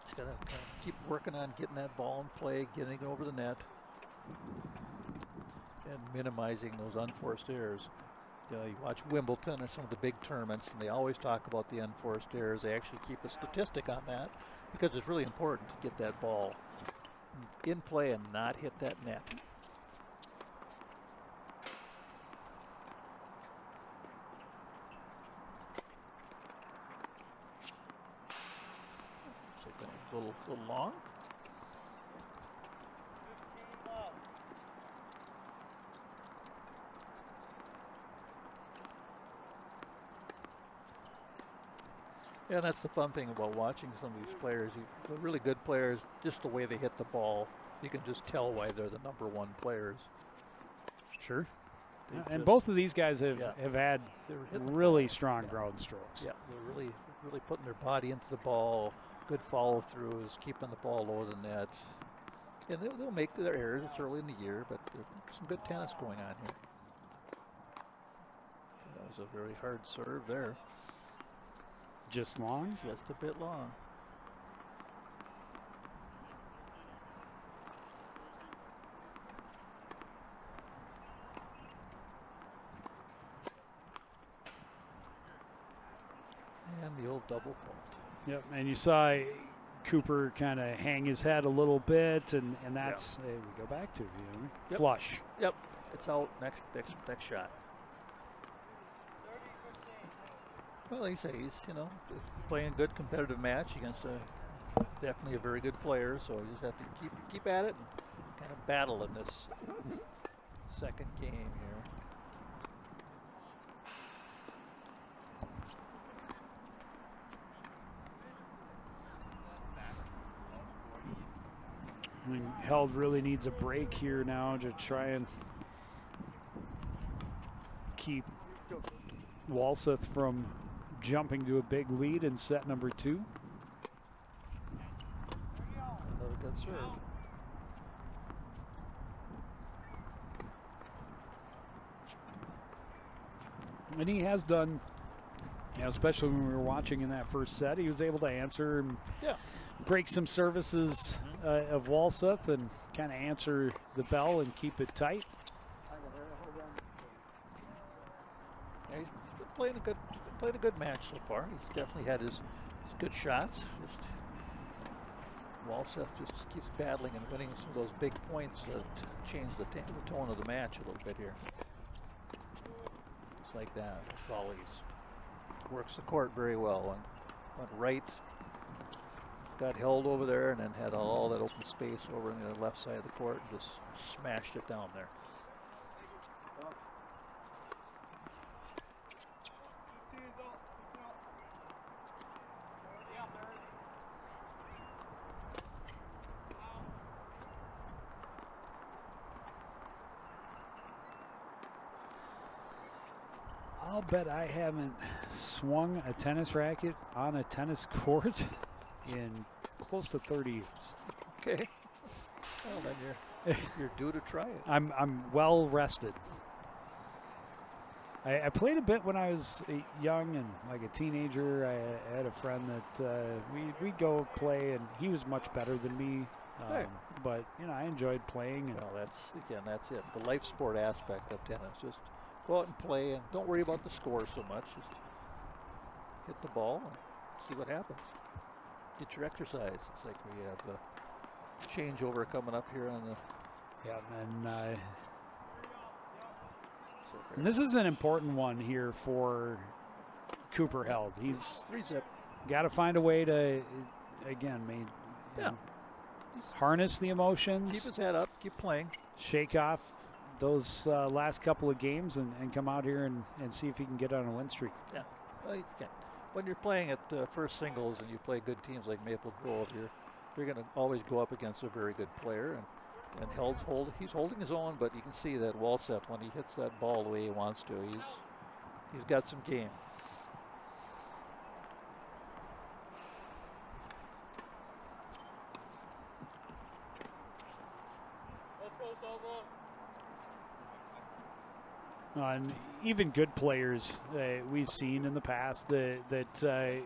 Just got to keep working on getting that ball in play, getting it over the net, and minimizing those unforced errors. You watch Wimbledon or some of the big tournaments, and they always talk about the unforced errors. They actually keep a statistic on that because it's really important to get that ball in play and not hit that net. A little long. Yeah, that's the fun thing about watching some of these players. The really good players, just the way they hit the ball, you can just tell why they're the number 1 players. Sure. They And just- both of these guys have had They were hitting the really ball. strong Yeah. ground strokes. Yeah, they're really putting their body into the ball. Good follow throughs, keeping the ball low the net. And they'll make their errors. It's early in the year, but there's some good tennis going on here. That was a very hard serve there. Just long. Just a bit long. And the old double fault. Yep, and you saw Cooper kind of hang his head a little bit, and that's we go back to Yep. flush. Yep, it's out. Next shot. Well, like I say, he's playing a good competitive match against definitely a very good player. So you just have to keep at it and kind of battle in this second game here. I mean, Held really needs a break here now to try and keep Walseth from jumping to a big lead in set number 2. Another good serve. And he has done, especially when we were watching in that first set, he was able to answer and break some services of Walseth and kind of answer the bell and keep it tight. Yeah, he's playing a good match so far. He's definitely had his good shots. Walseth just keeps battling and winning some of those big points that change the tone of the match a little bit here. Just like that, volleys. Works the court very well and went right. Got held over there and then had all that open space over on the left side of the court and just smashed it down there. I'll bet I haven't swung a tennis racket on a tennis court in close to 30 years. Okay. Well, then you're due to try it. I'm well rested. I played a bit when I was young and like a teenager. I had a friend that we'd go play, and he was much better than me. Right. But I enjoyed playing. And Well, that's it. The life sport aspect of tennis. Just go out and play, and don't worry about the score so much. Just hit the ball and see what happens. Get your exercise. It's like we have the changeover coming up here on the. yeah, and this is an important one here for Cooper Held. He's 3-zip. got to find a way to, again, harness the emotions. Keep his head up. Keep playing. Shake off those last couple of games and come out here and see if he can get on a win streak. Yeah. Well, you can. When you're playing at first singles and you play good teams like Maple Grove, you're going to always go up against a very good player. And he's holding his own, but you can see that Walseth, when he hits that ball the way he wants to, he's got some game. Let's go, Salvo. And even good players we've seen in the past that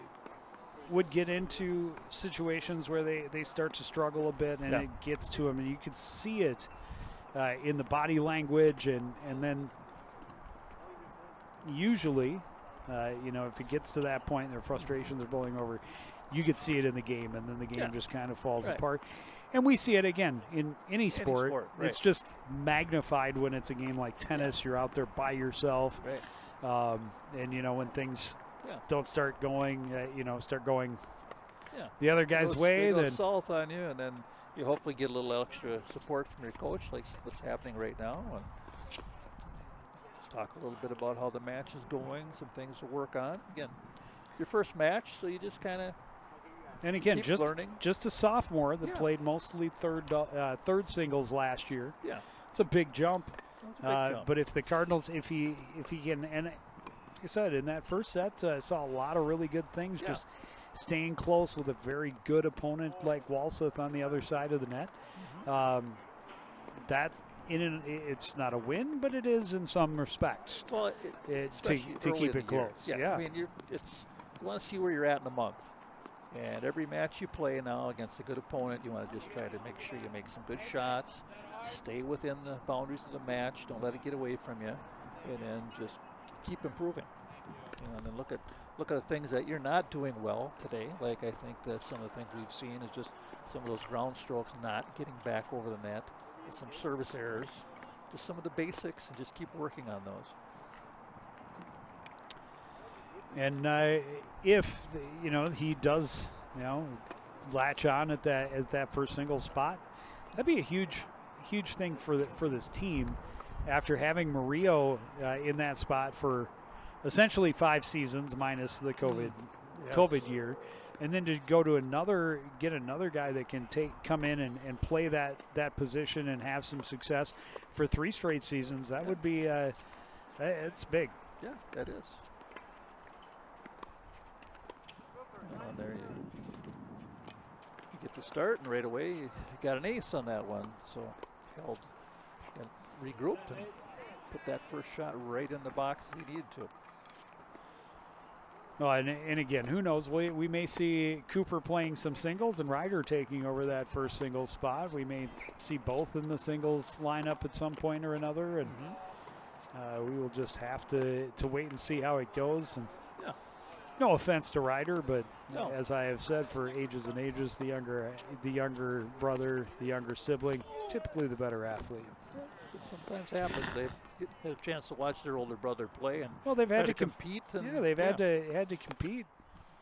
would get into situations where they start to struggle a bit, and it gets to them, and you could see it in the body language, and then usually, if it gets to that point, their frustrations are blowing over, you could see it in the game, and then the game just kind of falls apart. And we see it again in any sport. Right. It's just magnified when it's a game like tennis. You're out there by yourself, Right. and when things don't start going, the other They g's go- way. they go Then south on you, and then you hopefully get a little extra support from your coach, like what's happening right now. And let's talk a little bit about how the match is going, some things to work on. Again, your first match, so you just kind of and again, keep just learning. just a sophomore that played mostly third singles last year. Yeah, It's a big jump. it's a big jump. But if the Cardinals, if he can, and like I said, in that first set, I saw a lot of really good things. Just staying close with a very good opponent like Walseth on the other side of the net. It's not a win, but it is in some respects. Well, To keep it close. Yeah, I mean, you want to see where you're at in a month. And every match you play now against a good opponent, you want to just try to make sure you make some good shots, stay within the boundaries of the match, don't let it get away from you, and then just keep improving. And then look at the things that you're not doing well today. Like I think that some of the things we've seen is just some of those ground strokes not getting back over the net, and some service errors, just some of the basics, and just keep working on those. And if he does latch on at that first single spot, that'd be a huge thing for this team after having Murillo in that spot for essentially 5 seasons minus the COVID year, and then to go to get another guy that can come in and play that position and have some success for 3 straight seasons. That would be it's big. Yeah, that is. And there you get the start, and right away you got an ace on that one. So Held and regrouped and put that first shot right in the box as he needed to. Well, and again, who knows? We may see Cooper playing some singles and Ryder taking over that first singles spot. We may see both in the singles lineup at some point or another, and we will just have to wait and see how it goes. And no offense to Ryder, but as I have said for ages and ages, the younger brother, the younger sibling, typically the better athlete. It sometimes happens. They get a chance to watch their older brother play, and they've had to compete. And they've had to compete.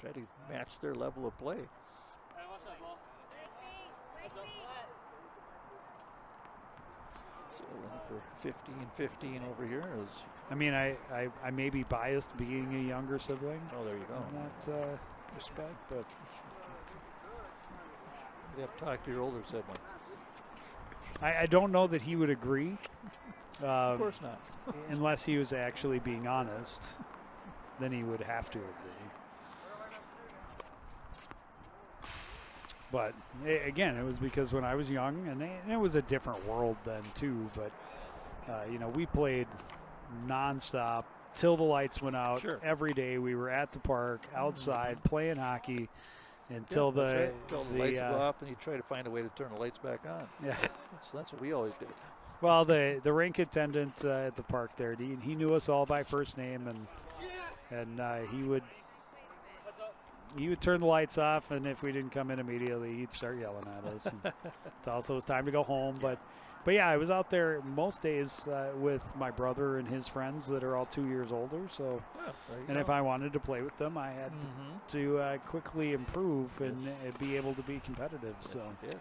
Try to match their level of play. Hey, watch that ball. So we're 15-15 over here. I mean, I may be biased being a younger sibling. Oh, there you go. In that respect, but you have to talk to your older sibling. I don't know that he would agree. Of course not. Unless he was actually being honest. then he would have to agree. But again, it was because when I was young, and it was a different world then too. But you know, we played nonstop till the lights went out. Sure. Every day we were at the park, outside, playing hockey until That's the right. Until the lights go off, then you try to find a way to turn the lights back on. Yeah. That's what we always did. Well, the rink attendant at the park there, he knew us all by first name, and he would turn the lights off, and if we didn't come in immediately, he'd start yelling at us. And it's also time to go home, but yeah, I was out there most days with my brother and his friends that are all 2 years older. So, and if I wanted to play with them, I had to quickly improve and be able to be competitive. So, it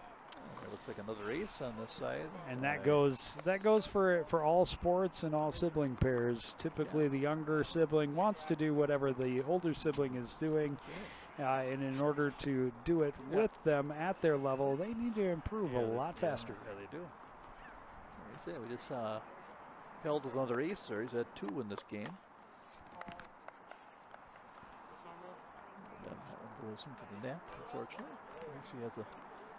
looks like another ace on this side, and that goes for all sports and all sibling pairs. Typically, the younger sibling wants to do whatever the older sibling is doing. And in order to do it with them at their level, they need to improve a lot faster. Yeah, they do. Like I said, we just held with another ace there. He's had 2 in this game. And that one goes into the net, unfortunately. He has a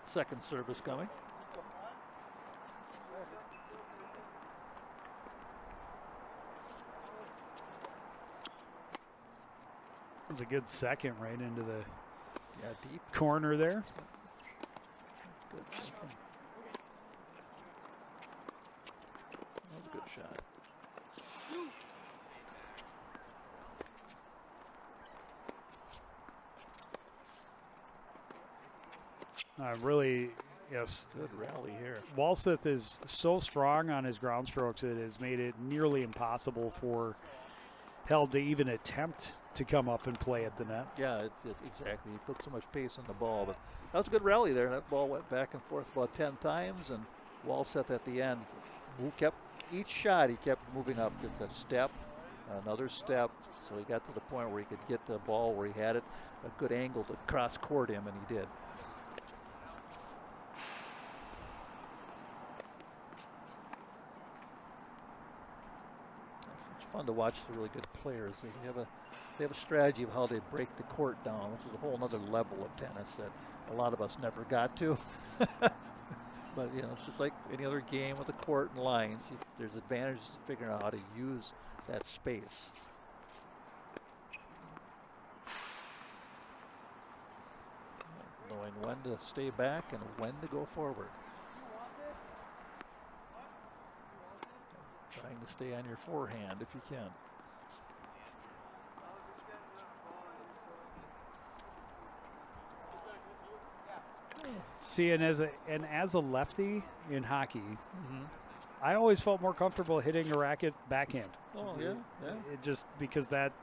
second service coming. It was a good second right into the deep corner there. That's good. That was a good shot. Really, yes. Good rally here. Walseth is so strong on his ground strokes, it has made it nearly impossible for Held to even attempt to come up and play at the net. Yeah, exactly. He put so much pace on the ball, but that was a good rally there. That ball went back and forth about 10 times, and Walseth at the end, who kept each shot, he kept moving up just a step, another step, so he got to the point where he could get the ball where he had it, a good angle to cross court him, and he did. Fun to watch the really good players. They have a strategy of how they break the court down, which is a whole other level of tennis that a lot of us never got to. But you know, it's just like any other game with a court and lines. There's advantages to figuring out how to use that space. Knowing when to stay back and when to go forward. Trying to stay on your forehand if you can. See, and as a lefty in hockey, I always felt more comfortable hitting a racket backhand. Oh yeah. It just because that's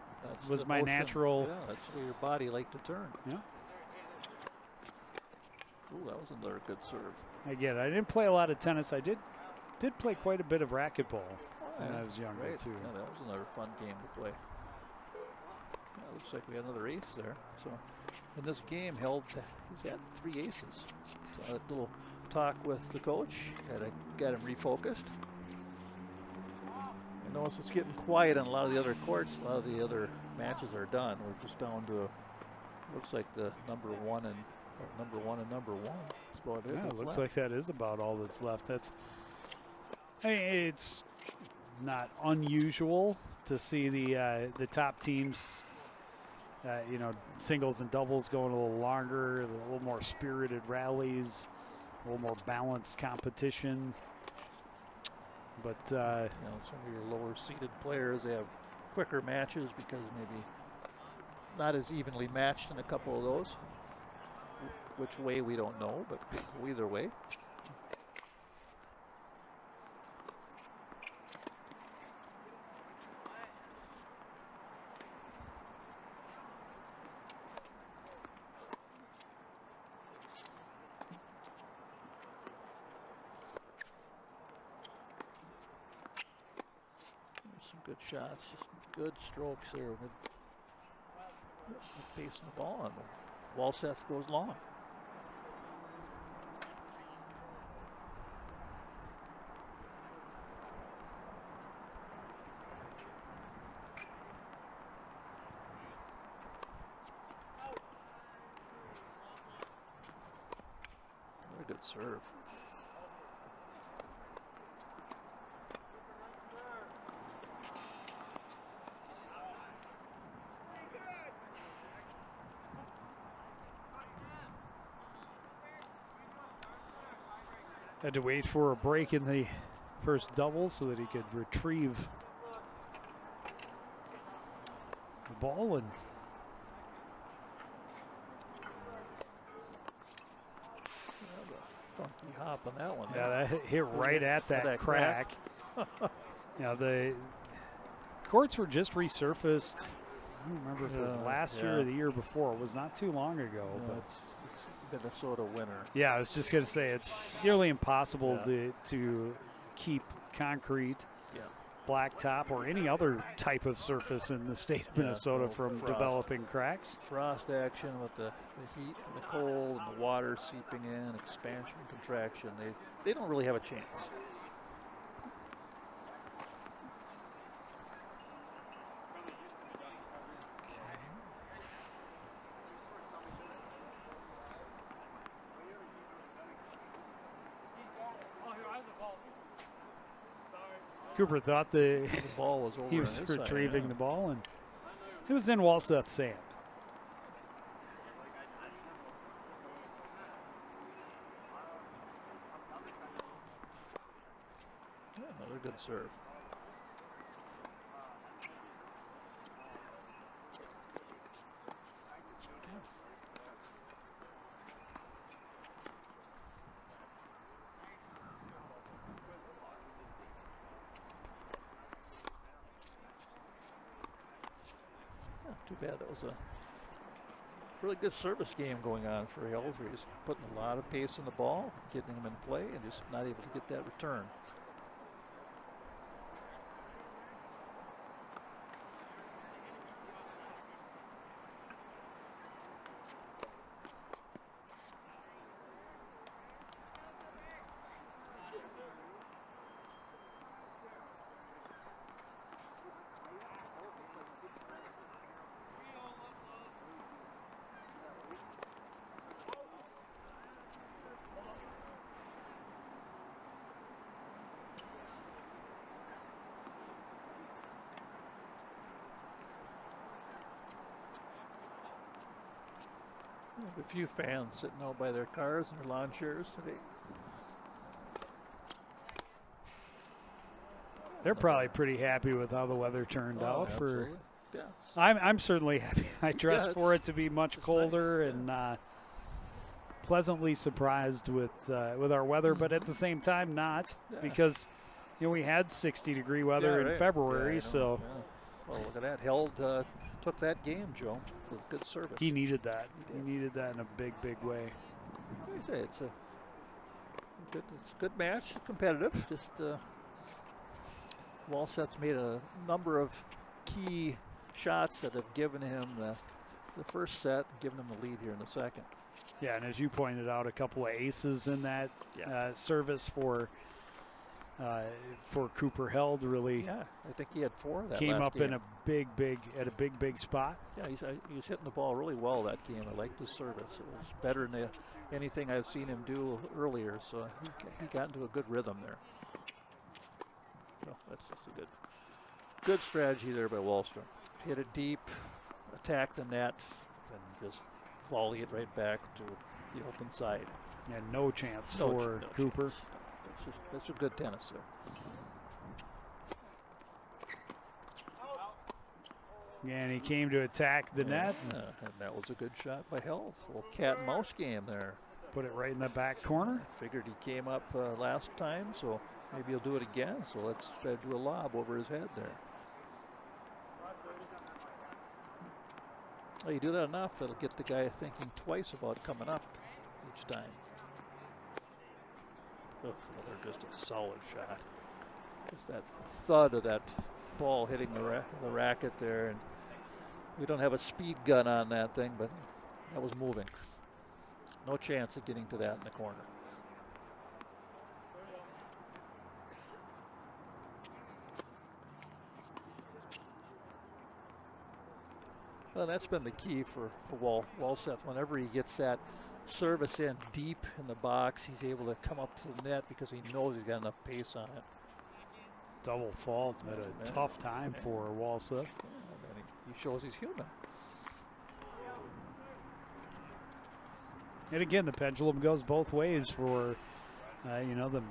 was my motion. natural. Yeah, that's where your body liked to turn. Yeah. Ooh, that was another good serve. Again, I didn't play a lot of tennis. I did play quite a bit of racquetball when I was younger too. Yeah, that was another fun game to play. Yeah, looks like we had another ace there. So in this game, he's had 3 aces. So that little talk with the coach got him refocused. I notice it's getting quiet on a lot of the other courts. A lot of the other matches are done. We're just down to looks like the number one and number one. That's about it. Yeah, it looks like that is about all that's left. It's not unusual to see the top teams, singles and doubles going a little longer, a little more spirited rallies, a little more balanced competition. But some of your lower seeded players, they have quicker matches because maybe not as evenly matched in a couple of those. Which way we don't know, but either way. Good shots, just good strokes there. Good pace in the ball, and Walseth goes long. serve. Had to wait for a break in the first double so that he could retrieve the ball. And Funky hop on that one. yeah, that hit right at that crack. Yeah, the courts were just resurfaced. I don't remember if it was last year or the year before. It was not too long ago. No, but it's Minnesota winter. yeah, I was just going to say it's nearly impossible to keep concrete, blacktop, or any other type of surface in the state of Minnesota from developing cracks. Frost action with the heat and the cold and the water seeping in, expansion, contraction. They don't really have a chance. Cooper thought the ball was over. He was on his retrieving side, the ball, and it was in Walseth sand. Yeah, another good serve. Too bad. That was a really good service game going on for Hills. He's putting a lot of pace in the ball, getting them in play, and just not able to get that return. A few fans sitting out by their cars and their lawn chairs today. They're probably pretty happy with how the weather turned out. Absolutely. Yes. I'm certainly happy. I dressed for it to be much colder nice, and pleasantly surprised with our weather, but at the same time not, because we had 60-degree weather in February. So well, look at that. Held took that game, Joe. It was good service. He needed that. He needed that in a big, big way. Like I say, it's a good match, competitive. Just Walseth's made a number of key shots that have given him the first set, given him the lead here in the second. Yeah, and as you pointed out, a couple of aces in that service for Cooper Held really. Yeah, I think he had 4 of that came last up game. in a big spot. Yeah, he was hitting the ball really well that game. I liked his service. It was better than anything I've seen him do earlier. So he got into a good rhythm there. So that's a good strategy there by Wallstrom. Hit it deep, attack the net, and just volley it right back to the open side. And no chance for Cooper. Chance. That's a good tennis there. And he came to attack the net. And that was a good shot by Held. A little cat and mouse game there. Put it right in the back corner. Figured he came up last time, so maybe he'll do it again. So let's try to do a lob over his head there. Well, you do that enough, it'll get the guy thinking twice about coming up each time. Another just a solid shot. Just that thud of that ball hitting the racket there. And we don't have a speed gun on that thing, but that was moving. No chance of getting to that in the corner. Well, that's been the key for Walseth. Whenever he gets that service in deep in the box, he's able to come up to the net because he knows he's got enough pace on it. Double fault at a tough time for Walseth. And he shows he's human. And again, the pendulum goes both ways for, you know, the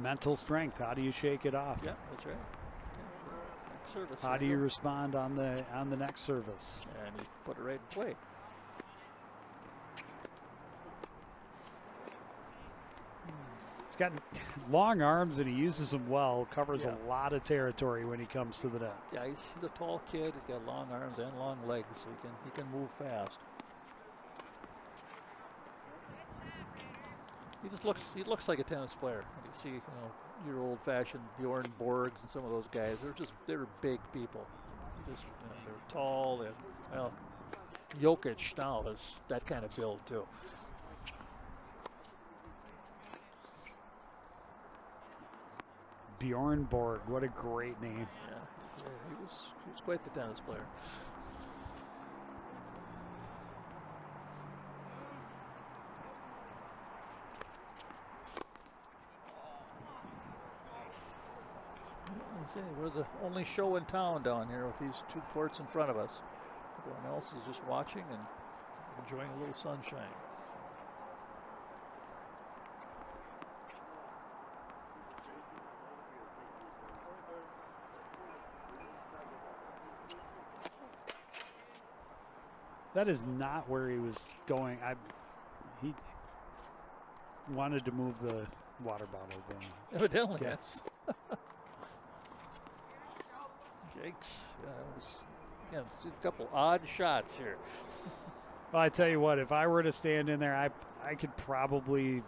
mental strength. How do you shake it off? Yeah, that's right. Yeah. Next service. How do you respond on the next service? And he put it right in play. He's got long arms and he uses them well. Covers a lot of territory when he comes to the net. Yeah, he's a tall kid. He's got long arms and long legs, so he can move fast. He looks like a tennis player. You see, you know, your old-fashioned Bjorn Borgs and some of those guys. They're big people. Just, you know, they're tall. Well, Jokic now is that kind of build too. Bjorn Borg, what a great name. Yeah, he was quite the tennis player. We're the only show in town down here with these two courts in front of us. Everyone else is just watching and enjoying a little sunshine. That is not where he was going. He wanted to move the water bottle then. Evidently. Yes. Jakes. It's a couple odd shots here. Well, I tell you what, if I were to stand in there, I could probably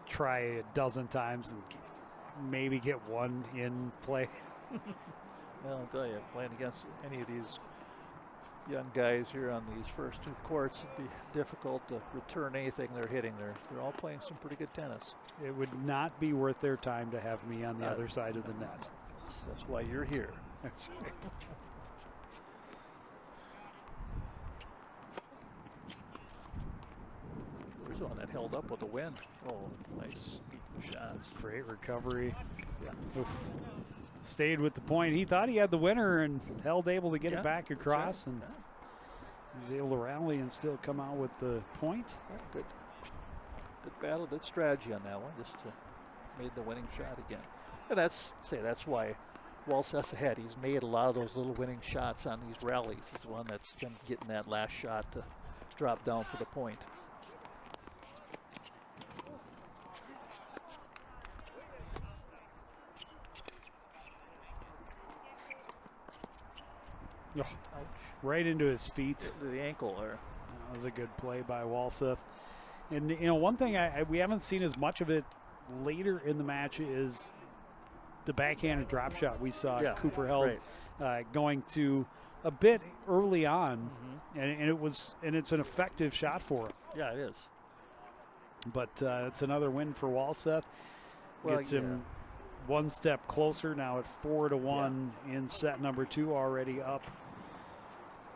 try a dozen times and maybe get one in play. Well, I'll tell you, playing against any of these young guys here on these first two courts, it'd be difficult to return anything they're hitting. They're all playing some pretty good tennis. It would not be worth their time to have me on the other side of the net. That's why you're here. That's right. There's one that held up with the wind. Oh, nice shots. Great recovery. Yeah. Oof. Stayed with the point. He thought he had the winner and able to get it back across, and he was able to rally and still come out with the point. Yeah, good battle, good strategy on that one. Just made the winning shot again. And that's why Walseth's ahead. He's made a lot of those little winning shots on these rallies. He's the one that's been getting that last shot to drop down for the point. Oh, ouch. Right into his feet. The ankle there. That was a good play by Walseth. And, you know, one thing we haven't seen as much of it later in the match is the backhanded drop shot we saw Cooper held going to a bit early on, and it's an effective shot for him. Yeah, it is. But it's another win for Walseth. Gets him one step closer now at 4-1 in set number 2, already up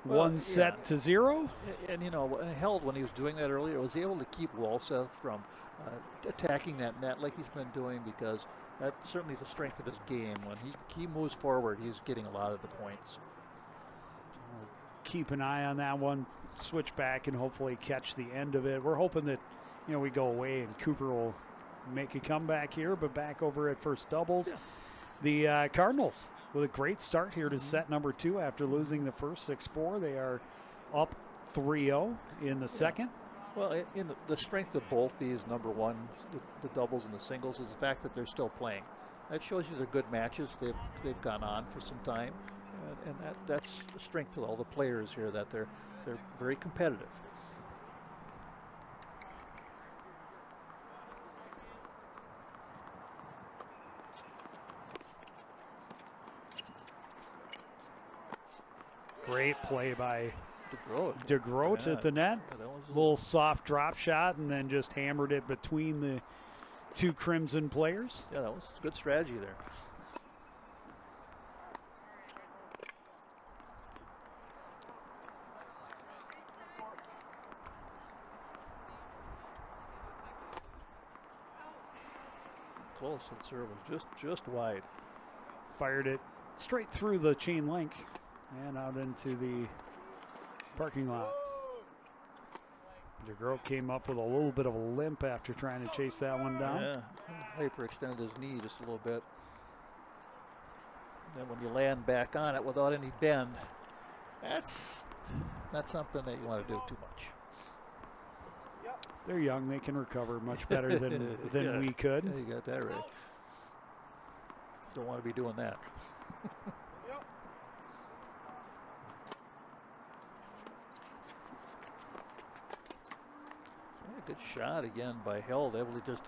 one set to 0. And you know, held when he was doing that earlier, was able to keep Walseth from attacking that net like he's been doing, because that's certainly the strength of his game. When he moves forward, he's getting a lot of the points. Keep an eye on that one, switch back and hopefully catch the end of it. We're hoping that, you know, we go away and Cooper will make a comeback here, but back over at first doubles. The Cardinals with a great start here to set number 2 after losing the first 6-4. They are up 3-0 in the second. Well, in the strength of both these number one, the doubles and the singles, is the fact that they're still playing. That shows you they're good matches. They've gone on for some time, and that's the strength of all the players here, that they're very competitive. Great play by DeGroat at the net. Little soft drop shot, and then just hammered it between the two Crimson players. Yeah, that was good strategy there. close. That serve was just wide. Fired it straight through the chain link and out into the parking lot. DeGroat came up with a little bit of a limp after trying to chase that one down. Yeah, hyperextended his knee just a little bit. And then when you land back on it without any bend, that's not something that you want to do too much. They're young; they can recover much better than Yeah. we could. Yeah, you got that right. Don't want to be doing that. Yeah, good shot again by Held. Able to just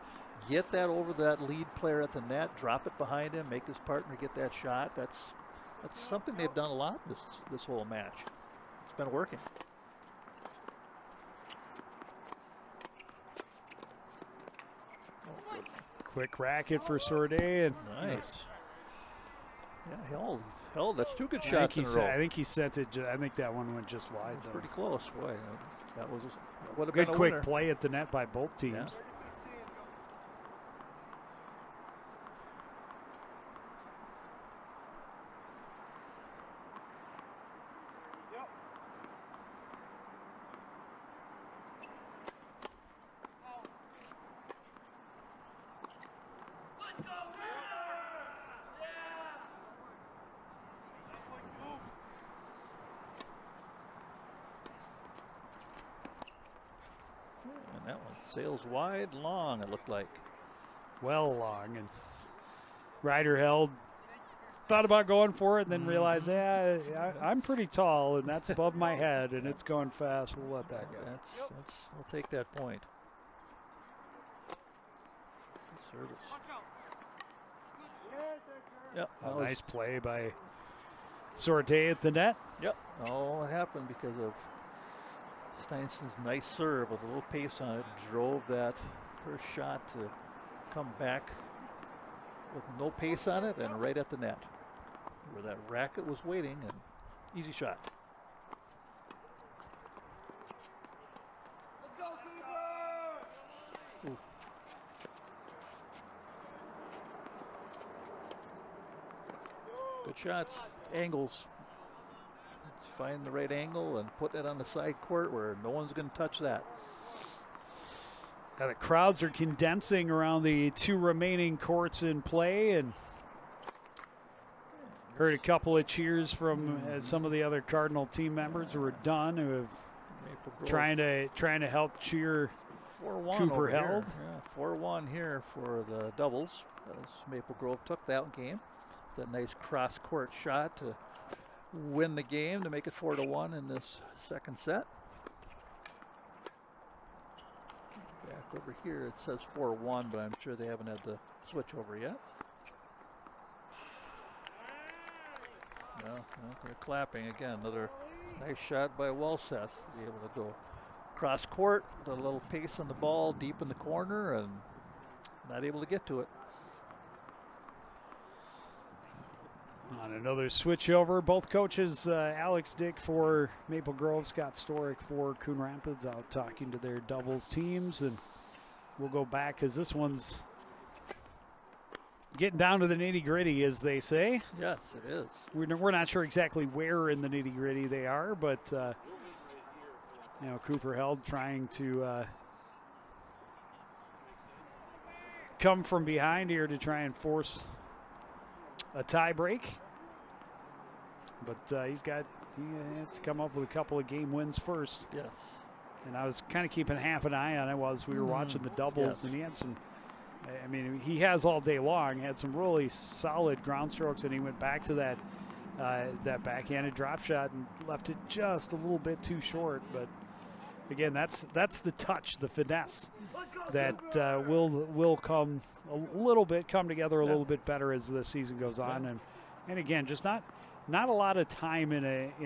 get that over that lead player at the net, drop it behind him, make his partner get that shot. That's something they've done a lot this whole match. It's been working. Oh, good. Quick racket for Sorday, and Nice. Yeah, Held. That's two good shots in a row. I think he sent it. I think that one went just wide. That's Though. pretty close. Boy, that would have Good been a quick winner. play at the net by both teams. Yeah. And that one sails wide, long, it looked like. Well along, and Ryder Held. Thought about going for it, and then realized, yeah, I'm pretty tall, and that's above my head, and it's going fast. We'll let that go. We'll take that point. Good service. Yep. A nice play by Sorte at the net. Yep. All happened because of Steinson's nice serve with a little pace on it. Drove that first shot to come back with no pace on it and right at the net where that racket was waiting, and easy shot. Ooh. Good shots, angles. Let's find the right angle and put it on the side court where no one's going to touch that. Now the crowds are condensing around the two remaining courts in play, and heard a couple of cheers from some of the other Cardinal team members who are done, who have trying to help cheer 4-1 Cooper over here. Held. Yeah, 4-1 here for the doubles as Maple Grove took that game. That nice cross court shot to win the game to make it 4-1 in this second set. Back over here it says 4-1, but I'm sure they haven't had the switch over yet. No, they're clapping again. Another nice shot by Wellseth to be able to go cross court with a little pace on the ball deep in the corner and not able to get to it. On another switch over, both coaches, Alex Dick for Maple Grove, Scott Storick for Coon Rapids, out talking to their doubles teams, and we'll go back because this one's getting down to the nitty-gritty, as they say. Yes, it is. We're not sure exactly where in the nitty-gritty they are, but Cooper Held trying to come from behind here to try and force a tie break, but he has to come up with a couple of game wins first. Yes. And I was kind of keeping half an eye on it while we were watching the doubles, and he had some. I mean, he has all day long. Had some really solid ground strokes, and he went back to that backhanded drop shot and left it just a little bit too short. But again, that's the touch, the finesse that will come together a little bit better as the season goes on, and again, just not a lot of time in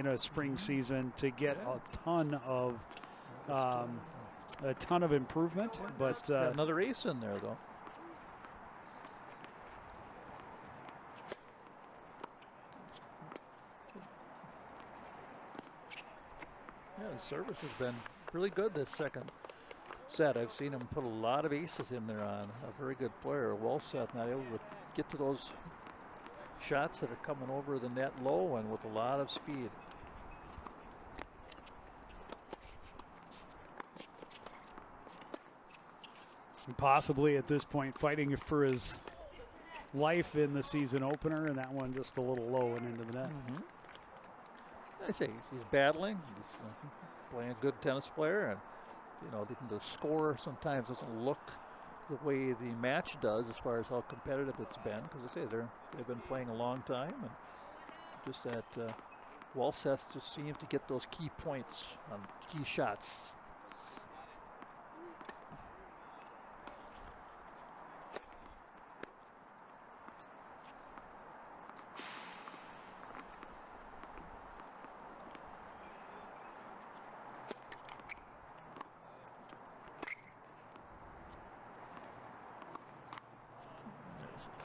a spring season to get a ton of improvement. But got another ace in there though. Yeah, the service has been really good this second said, I've seen him put a lot of aces in there on a very good player. Walseth not able to get to those shots that are coming over the net low and with a lot of speed. And possibly at this point fighting for his life in the season opener, and that one just a little low and into the net. I say he's battling. He's playing a good tennis player, and the score sometimes doesn't look the way the match does as far as how competitive it's been. Because I say they've been playing a long time, and just that Walseth just seems to get those key points on key shots.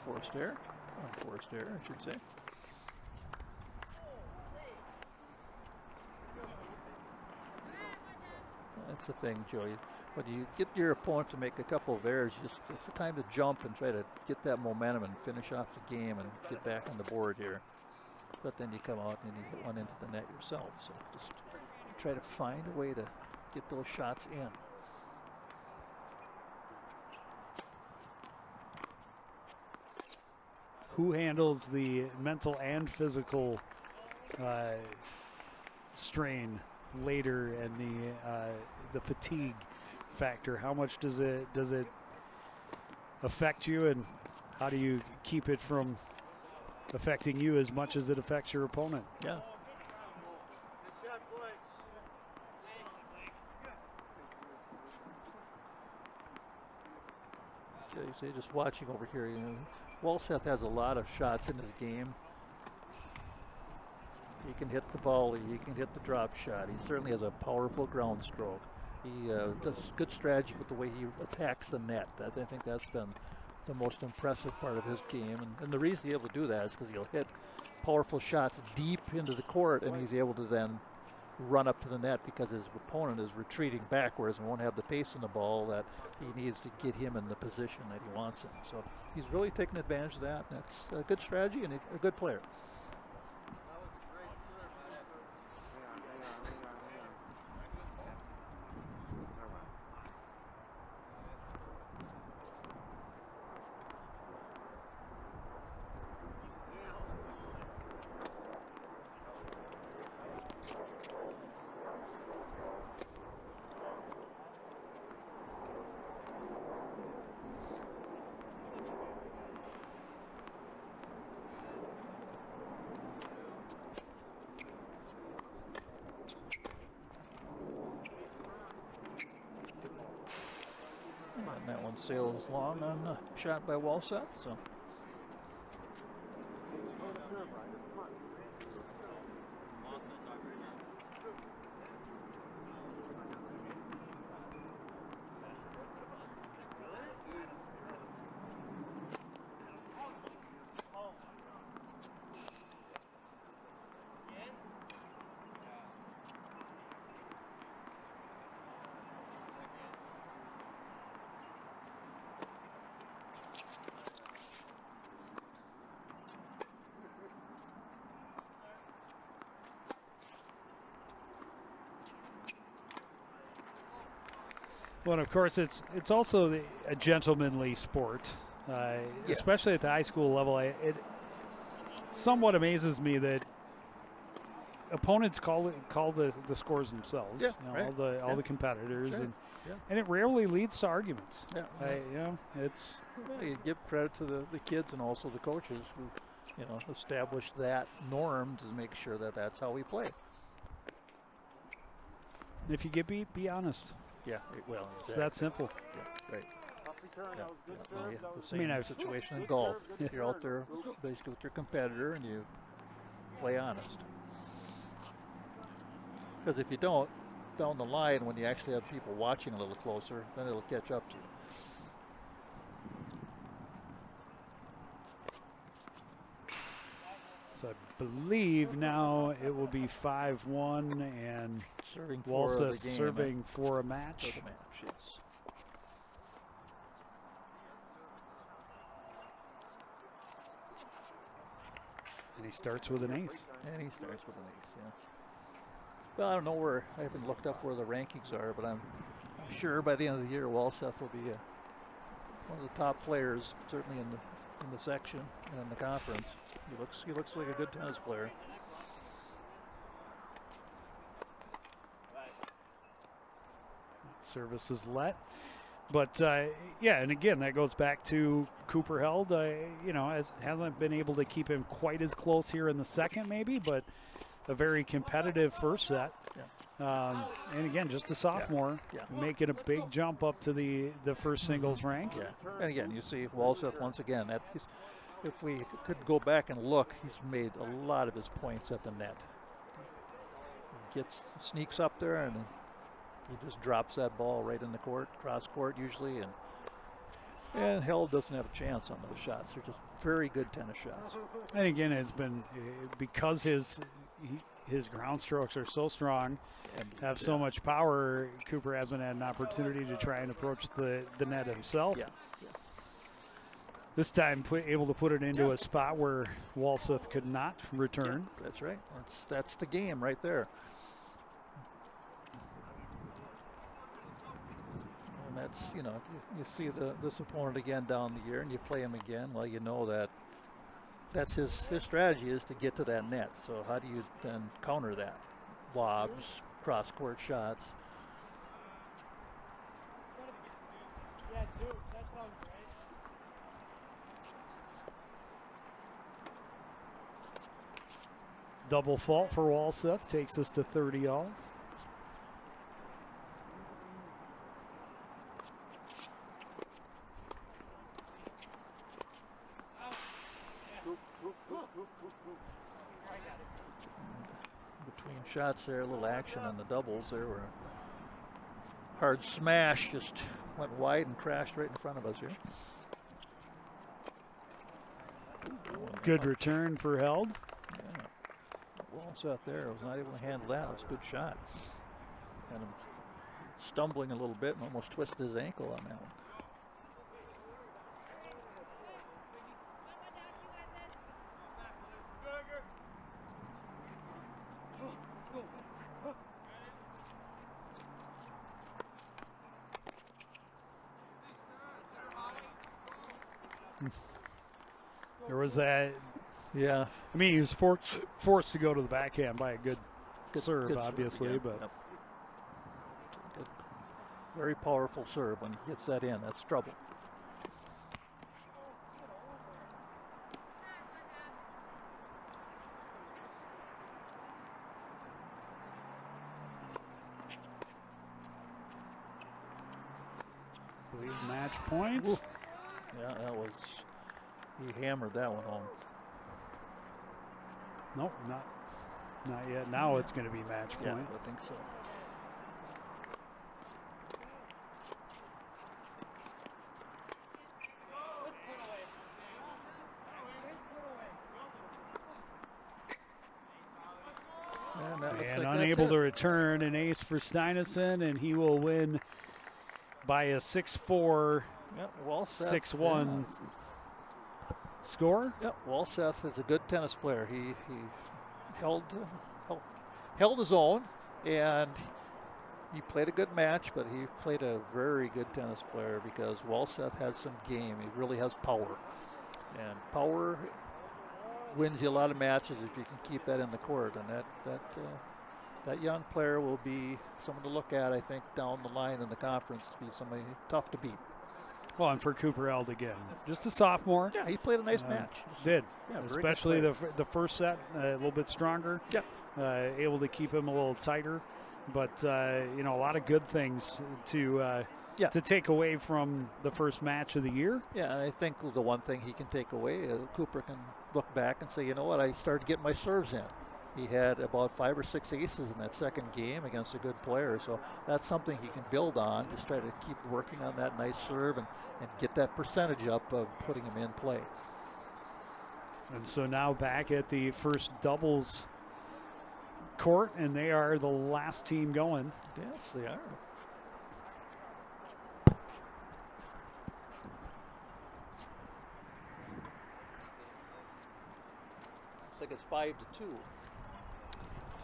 Forced error, unforced error, I should say. That's the thing, Joey. When you get your opponent to make a couple of errors, it's the time to jump and try to get that momentum and finish off the game and get back on the board here. But then you come out and you hit one into the net yourself. So just try to find a way to get those shots in. Who handles the mental and physical strain later, and the fatigue factor? How much does it affect you, and how do you keep it from affecting you as much as it affects your opponent? Yeah. You say, just watching over here, Walseth has a lot of shots in his game. He can hit the volley, he can hit the drop shot. He certainly has a powerful ground stroke. He does good strategy with the way he attacks the net. I think that's been the most impressive part of his game. And the reason he's able to do that is because he'll hit powerful shots deep into the court, and he's able to then run up to the net because his opponent is retreating backwards and won't have the pace in the ball that he needs to get him in the position that he wants him. So he's really taken advantage of that. That's a good strategy and a good player. And that one sails long on a shot by Walseth. So. Well, and of course, it's also a gentlemanly sport, Yes. especially at the high school level. It somewhat amazes me that opponents call the scores themselves. Yeah, right. All the competitors, Sure. and it rarely leads to arguments. Yeah. It's. Well, you give credit to the kids and also the coaches who, established that norm to make sure that that's how we play. If you get beat, be honest. Yeah, well, It's that simple. Yeah, right. That was good serve. That was The same I've- situation in golf. You're out there basically with your competitor and you play honest. Because if you don't, down the line, when you actually have people watching a little closer, then it'll catch up to you. So I believe now it will be 5-1, and Serving for the Walseth game, serving for a match. for the match, yes. And he starts with an ace. And he starts with an ace, yeah. Well, I don't know where, I haven't looked up where the rankings are, but I'm sure by the end of the year, Walseth will be one of the top players, certainly in the section and in the conference. He looks like a good tennis player. Service is let. But, yeah, and again, that goes back to Cooper Held. You know, hasn't been able to keep him quite as close here in the second maybe, but a very competitive first set. Yeah. And again, just a sophomore, Yeah. making a big jump up to the first singles rank. Yeah, and again, you see Walseth once again. If we could go back and look, he's made a lot of his points at the net. He sneaks up there and he just drops that ball right in the court, cross court usually, and Held doesn't have a chance on those shots. They're just very good tennis shots. And again, it's been because his ground strokes are so strong, And have so much power. Cooper hasn't had an opportunity to try and approach the net himself. Yeah. This time, able to put it into a spot where Walseth could not return. Yeah, that's right. That's the game right there. And that's, you know, you see this opponent again down the year and you play him again. Well, you know that's his strategy is to get to that net. So how do you then counter that? Lobs, cross-court shots. Yeah, dude, that sounds great. Double fault for Walseth takes us to 30 all. Between shots there, a little action on the doubles. There were a hard smash, just went wide and crashed right in front of us here. Good return for Held. Yeah. Walseth there was not able to handle that. It was a good shot. Had him stumbling a little bit and almost twisted his ankle on that one. There was that. Yeah. I mean, he was forced to go to the backhand by a good serve, good obviously, serve, yeah. but Yep. Good. Very powerful serve. When he gets that in, that's trouble. I believe match points. Ooh. Yeah, that was. He hammered that one home. Nope, not yet. Now it's going to be match Yeah, point. I think so. And unable to return, an ace for Steinesen, and he will win by a 6-4, Yep, Walseth, 6-1 score. Yep, Walseth is a good tennis player. He held his own, and he played a good match, but he played a very good tennis player because Walseth has some game. He really has power, and power wins you a lot of matches if you can keep that in the court. And that young player will be someone to look at, I think, down the line in the conference to be somebody tough to beat. Well, and for Cooper Held again, just a sophomore. Yeah, he played a nice match. Did, Yeah, very good especially player. the first set, a little bit stronger. Yeah. Able to keep him a little tighter, but you know, a lot of good things to take away from the first match of the year. Yeah, and I think the one thing he can take away, Cooper can look back and say, you know what, I started getting my serves in. He had about 5 or 6 aces in that second game against a good player, so that's something he can build on. Just try to keep working on that nice serve and get that percentage up of putting him in play. And so now back at the first doubles court, and they are the last team going. Yes, they are. Looks like it's 5-2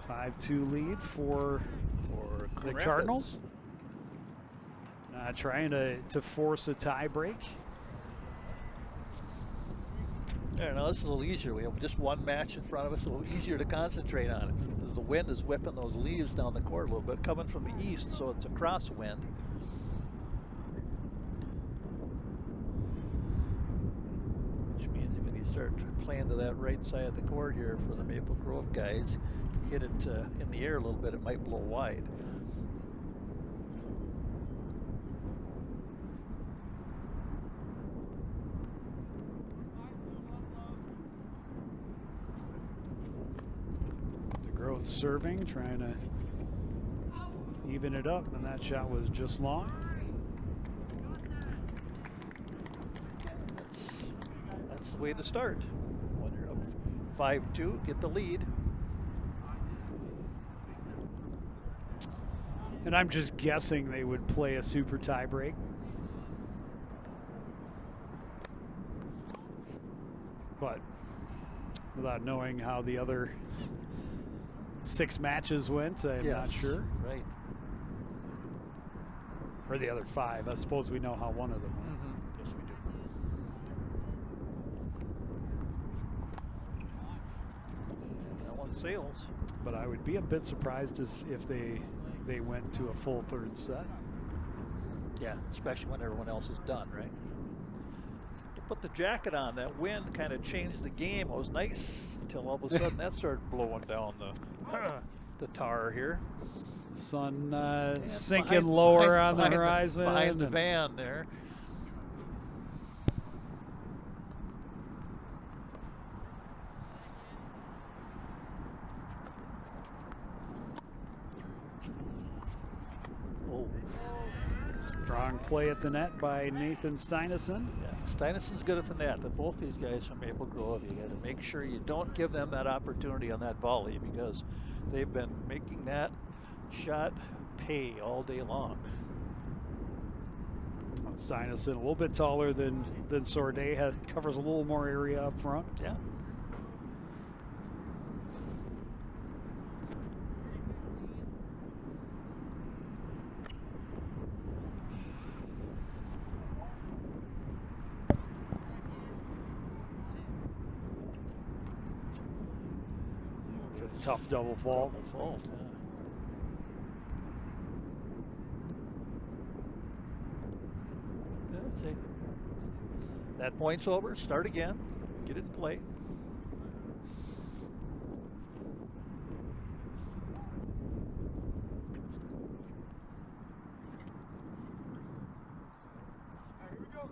5-2 lead for for the Coon Cardinals. Trying to force a tie break. There, now this is a little easier. We have just one match in front of us, a little easier to concentrate on it. Because the wind is whipping those leaves down the court a little bit, coming from the east, so it's a crosswind. Which means if you start playing to that right side of the court here for the Maple Grove guys, hit it in the air a little bit, it might blow wide. Serving, trying to even it up, and that shot was just long. That's the way to start. When you're up 5-2, get the lead. And I'm just guessing they would play a super tie break. But without knowing how the other 6 matches went, I'm not sure. Right. Or the other 5. I suppose we know how one of them went. Yes, we do. That one sails. But I would be a bit surprised if they went to a full third set. Yeah, especially when everyone else is done, right? To put the jacket on, that wind kind of changed the game. It was nice until all of a sudden that started blowing down the tar here. Sun sinking lower on the horizon. Behind the van there. Oh. Strong play at the net by Nathan Steinison. Yeah, Steinison's good at the net, but both these guys from Maple Grove, you got to make sure you don't give them that opportunity on that volley, because they've been making that shot pay all day long. Steinison a little bit taller than Sorday, covers a little more area up front. Yeah. It's a tough double fault. Double fault, yeah. See, that point's over. Start again. Get it in play. Here we go.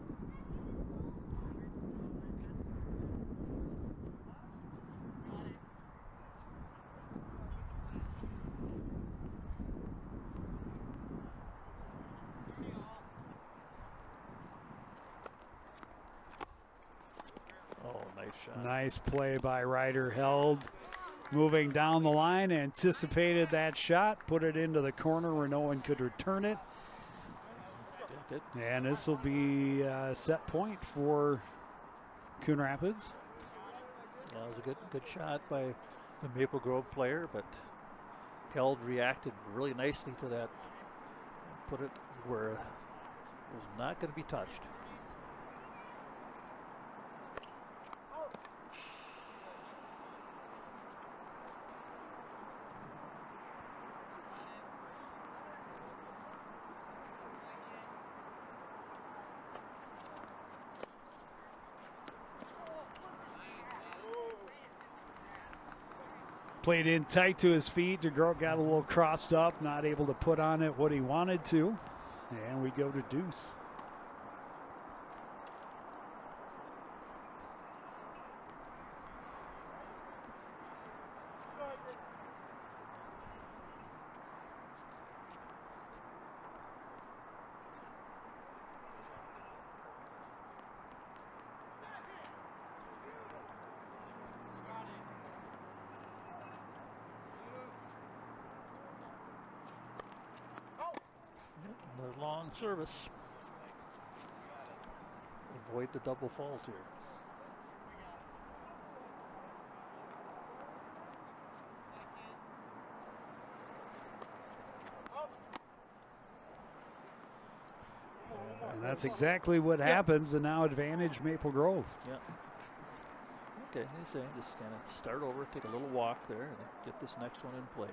Shot. Nice play by Ryder. Held, moving down the line, anticipated that shot, put it into the corner where no one could return it. And this will be a set point for Coon Rapids. Yeah, it was a good shot by the Maple Grove player, but Held reacted really nicely to that. Put it where it was not going to be touched. Played in tight to his feet. DeGroat got a little crossed up, not able to put on it what he wanted to. And we go to deuce. Another long service. Avoid the double fault here. that's exactly what happens, and now advantage Maple Grove. Yeah. Okay, they say just kind of start over, take a little walk there, and get this next one in play.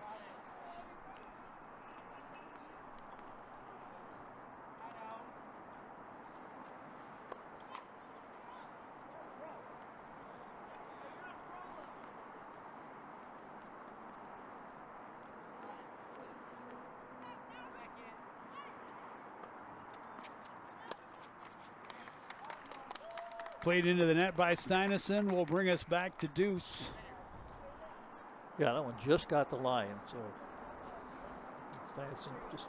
Played into the net by Steinison will bring us back to deuce. Yeah, that one just got the line, so Steinison just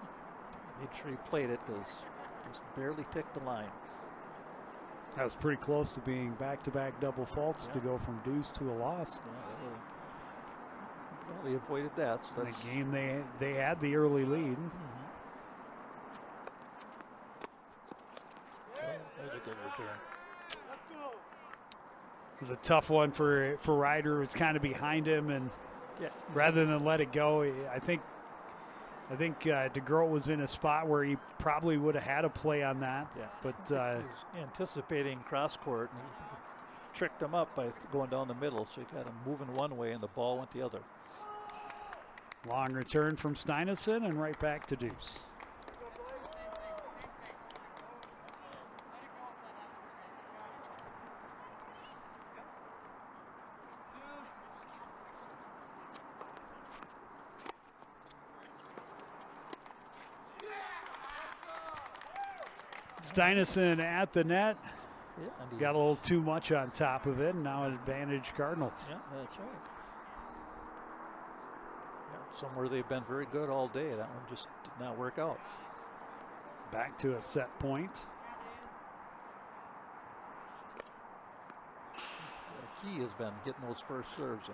made sure he played it because just barely ticked the line. That was pretty close to being back-to-back double faults to go from deuce to a loss. Yeah, well, they avoided that. So In that's the game they had the early lead. Well, there's a good return. It was a tough one for Ryder, who was kind of behind him, and rather than let it go, I think DeGroat was in a spot where he probably would have had a play on that. Yeah, but he was anticipating cross court, and he tricked him up by going down the middle, so he got him moving one way, and the ball went the other. Long return from Steinison, and right back to deuce. Steinison at the net. Yeah, got a little too much on top of it, and now an advantage Cardinals. Yeah, that's right. Yeah, somewhere they've been very good all day. That one just did not work out. Back to a set point. The key has been getting those first serves in.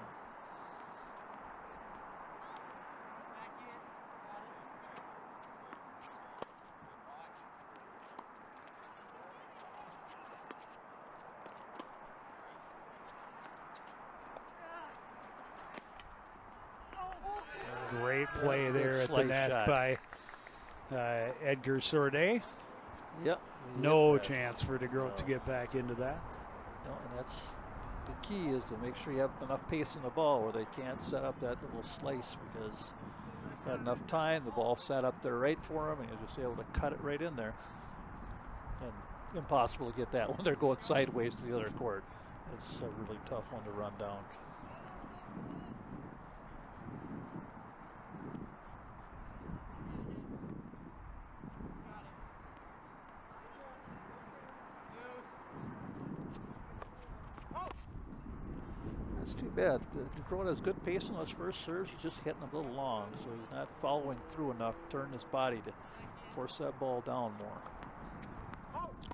Great play there at the net shot by Edgar Sorday. Yep. No chance for DeGroat to get back into that. No, and that's the key, is to make sure you have enough pace in the ball where they can't set up that little slice, because had enough time, the ball sat up there right for them, and you're just able to cut it right in there. And impossible to get that when they're going sideways to the other court. It's a really tough one to run down. It's too bad. DeGroat has good pace on those first serves. He's just hitting them a little long, so he's not following through enough, turning his body to force that ball down more.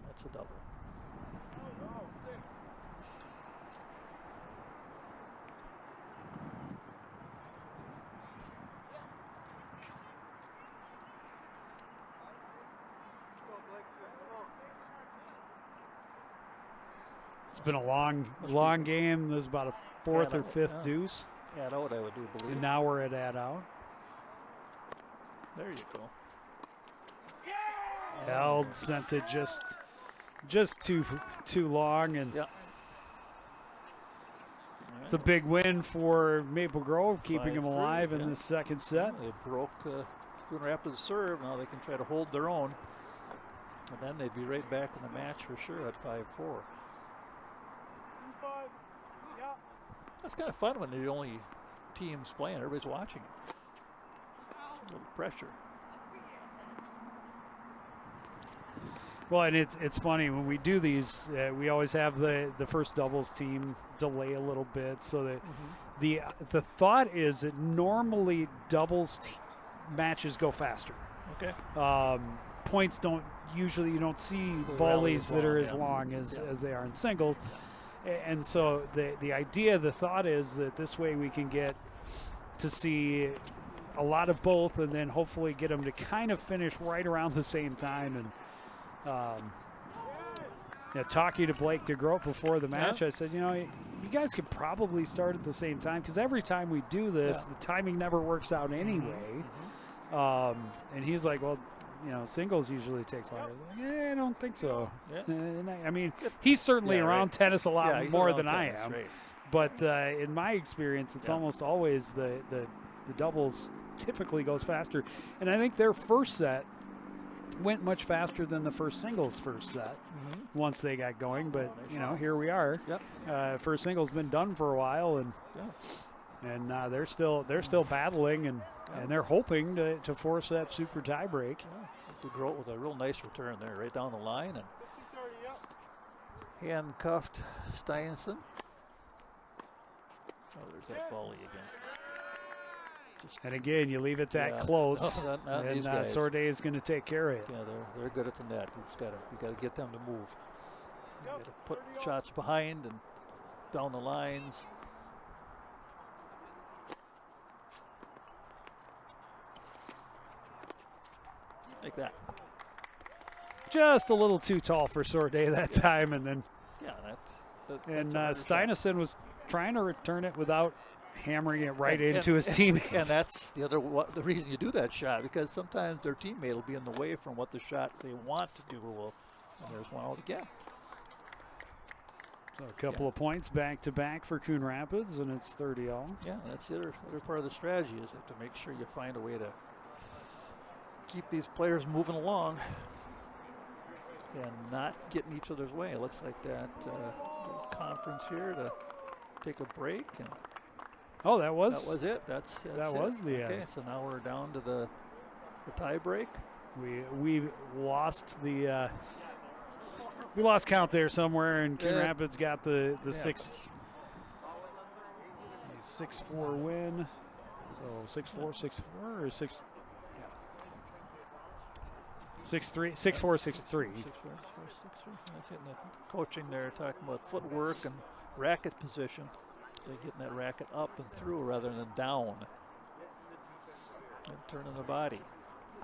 That's a double. It's been a long game. This is about a fourth or fifth deuce. Yeah, that's what I would do, believe. And now we're at add out. There you go. Held, sent it just too long, and it's a big win for Maple Grove, keeping them alive in the second set. They broke Coon Rapids' serve. Now they can try to hold their own, and then they'd be right back in the match for sure at 5-4. That's kind of fun when they're the only teams playing. Everybody's watching. A little pressure. Well, and it's funny when we do these. We always have the first doubles team delay a little bit, so that the thought is that normally doubles matches go faster. Okay. Points don't usually, you don't see volleys that are as long as they are in singles. And so the idea, the thought is that this way we can get to see a lot of both, and then hopefully get them to kind of finish right around the same time. And talking to Blake DeGroat before the match, I said, you guys could probably start at the same time, because every time we do this, the timing never works out anyway. And he's like, well, singles usually takes longer. Like, I don't think so. Yeah. And I mean, he's certainly Yeah, around right. tennis a lot he's more around than tennis, I am. right. But in my experience, it's almost always the doubles typically goes faster. And I think their first set went much faster than the first singles first set once they got going. But, here we are. Yep. First singles been done for a while, and they're still battling, and they're hoping to force that super tie break. Yeah. With a real nice return there, right down the line, and handcuffed Steinson. Oh, there's that volley again. And again, you leave it that close, No, not and these guys. Sorday is going to take care of it. Yeah, they're good at the net. You got to get them to move. You got to put shots behind and down the lines. Like that. Just a little too tall for Sorday that time, and then that's Steinison was trying to return it without hammering it into his teammate. And that's the reason you do that shot, because sometimes their teammate will be in the way from what the shot they want to do. Well, and there's one out again. So a couple of points back to back for Coon Rapids, and it's 30-all. Yeah, that's the other part of the strategy, is to make sure you find a way to keep these players moving along and not get in each other's way. It looks like that conference here to take a break. And oh, that was it. That's that was it. the okay. So now we're down to the tie break. We lost the we lost count there somewhere, and Coon Rapids got the 6-4 win. So 6-4, 6-4, or 6. 6-3, 6-4, 6-3. Coaching there, talking about footwork and racket position. They're getting that racket up and through rather than down, and turning the body.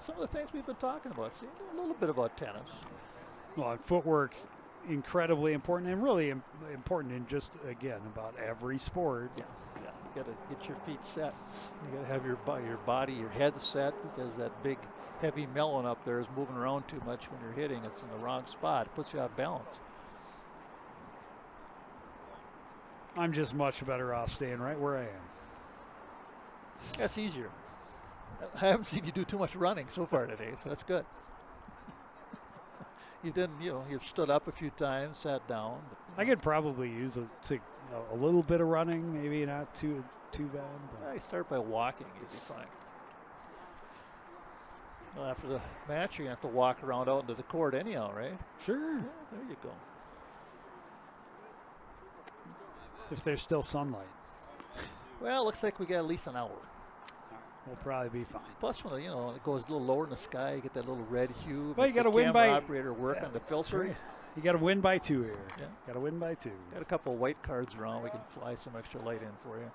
Some of the things we've been talking about. See, a little bit about tennis. Well, and footwork, incredibly important, and really important in just, again, about every sport. Yeah. You got to get your feet set. You got to have your body, your head set, because that big, heavy melon up there is moving around too much when you're hitting. It's in the wrong spot. It puts you off balance. I'm just much better off staying right where I am. That's easier. I haven't seen you do too much running so far today, so that's good. You've stood up a few times, sat down. I could probably use a little bit of running, maybe not too bad. But you start by walking, you'll be fine. Well, after the match, you're going to have to walk around out into the court anyhow, right? Sure. Yeah, there you go. If there's still sunlight. Well, it looks like we got at least an hour. We'll probably be fine. Plus, when it goes a little lower in the sky, you get that little red hue. Well, you got to win by. Operator work on the filter. Right. You got to win by 2 here. Yeah. Got to win by 2. Got a couple of white cards around. We can fly some extra light in for you.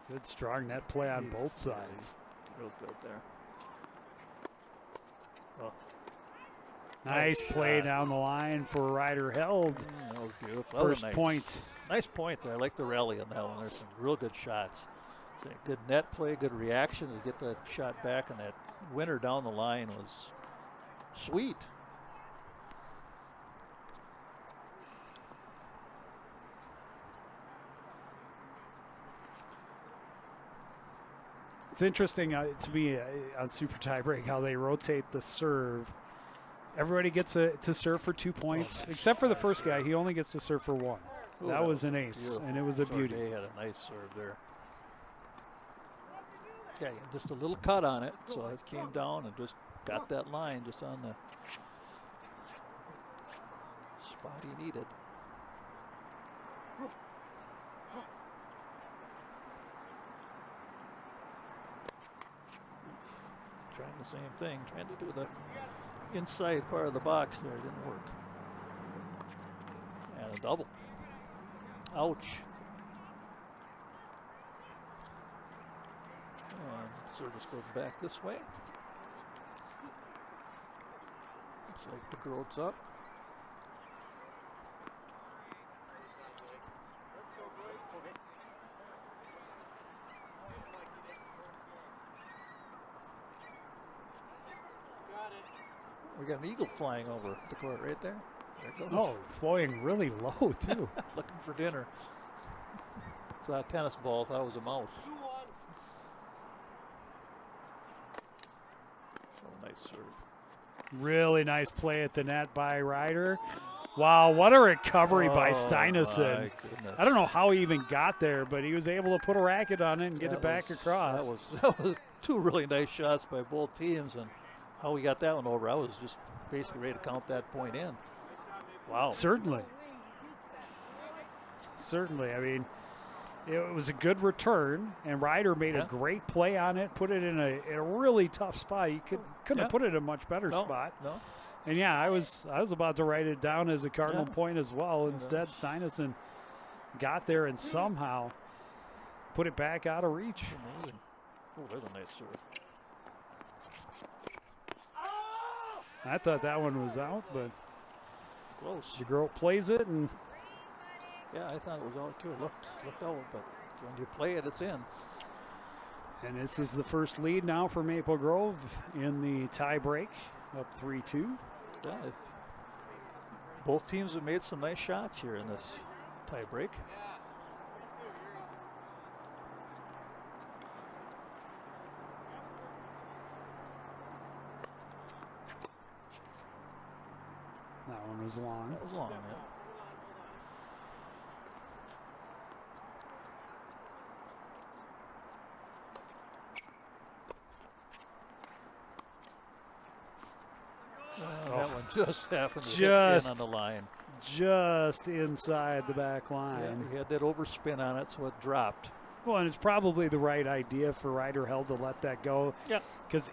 Good strong net play on both sides. Real good there. Oh. Nice play down the line for Ryder Held. That was beautiful. First point. Nice point there. I like the rally on that one. There's some real good shots. So good net play, good reaction to get that shot back, and that winner down the line was sweet. It's interesting to me on Super Tiebreak how they rotate the serve. Everybody gets to serve for 2 points, except for the first guy. He only gets to serve for 1. Ooh, that was an ace, beautiful. and it was a beauty. They had a nice serve there. Yeah, just a little cut on it, so it came down and just got that line just on the spot he needed. Trying the same thing, trying to do the inside part of the box there, didn't work. And a double. Ouch. And service goes back this way. Looks like the girl's up. got an eagle flying over the court right there. There it goes. Oh, flying really low, too. Looking for dinner. Saw a tennis ball, thought it was a mouse. Oh, nice serve. Really nice play at the net by Ryder. Wow, what a recovery by Oh, Steinesen. my goodness. I don't know how he even got there, but he was able to put a racket on it and get it back across. That was two really nice shots by both teams, and how we got that one over, I was just basically ready to count that point in. Wow. Certainly. Certainly. I mean, it was a good return, and Ryder made a great play on it, put it in a really tough spot. You couldn't have put it in a much better spot. No. And yeah, I was about to write it down as a Cardinal point as well. Instead, Steinesen got there and somehow put it back out of reach. Oh, there's a nice serve. I thought that one was out, but Close. the girl plays it, and Yeah, I thought it was out too. It looked out, but when you play it, it's in. and this is the first lead now for Maple Grove in the tie break, up 3-2. Yeah, both teams have made some nice shots here in this tie break. That one was long. That was long, yeah. That one just happened to hit in on the line. Just inside the back line. Yeah, he had that overspin on it, so it dropped. Well, and it's probably the right idea for Ryder Held to let that go. Yeah. Because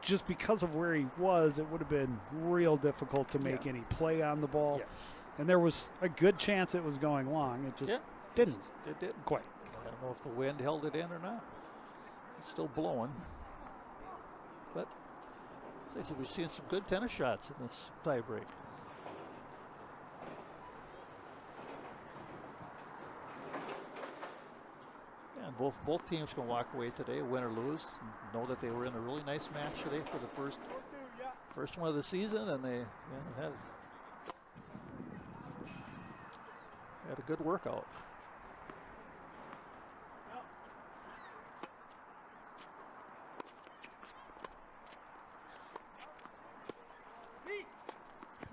just because of where he was, it would have been real difficult to make any play on the ball. Yes. And there was a good chance it was going long. It just didn't. It didn't. Quite. I don't know if the wind held it in or not. It's still blowing. But we've seen some good tennis shots in this tie break. Yeah, and both teams can walk away today, win or lose, and know that they were in a really nice match today for the first one of the season, and they had a good workout.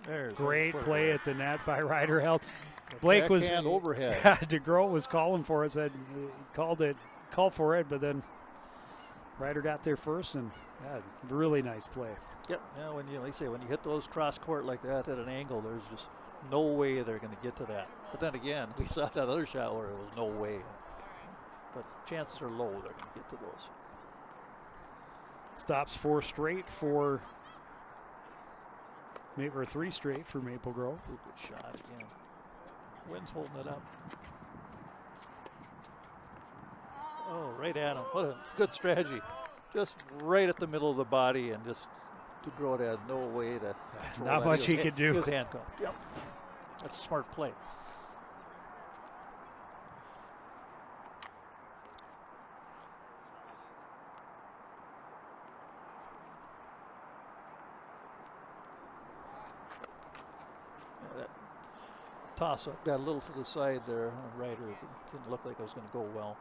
There's Great play at the net by Ryder Held. Blake was overhead. DeGroat was calling for it, said called for it, but then Ryder got there first, and really nice play. Yep. Yeah, when you hit those cross court like that at an angle, there's just no way they're going to get to that. But then again, we saw that other shot where it was no way. But chances are low they're going to get to those. Stops 4 straight for or 3 straight for Maple Grove. Good shot again. Wind's holding it up. Oh, right at him. What a good strategy. Just right at the middle of the body, and just DeGroat had no way to control Not that. much he could do. He was handcuffed. Yep. That's a smart play. Toss-up got a little to the side there. Ryder didn't look like it was going to go well.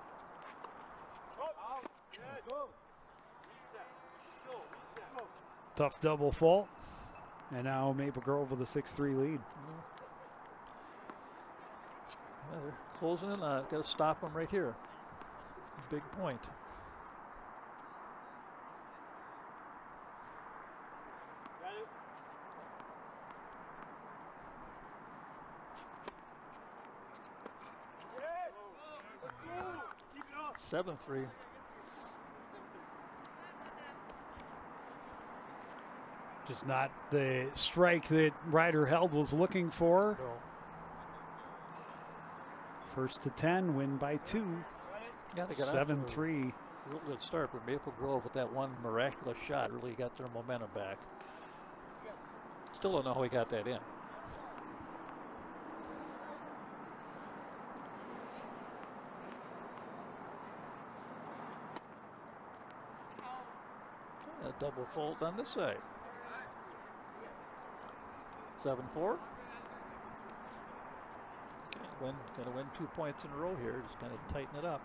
Tough double fault. And now Maple Grove with a 6-3 lead. Yeah, they're closing in on it. Got to stop them right here. Big point. Yes. 7-3. Just not the strike that Ryder Held was looking for. No. First to 10, win by 2. Yeah, they got 7-3. real good start, but Maple Grove with that one miraculous shot really got their momentum back. Still don't know how he got that in. A double fault on this side. 7-4. Gotta win 2 points in a row here. Just kind of tighten it up.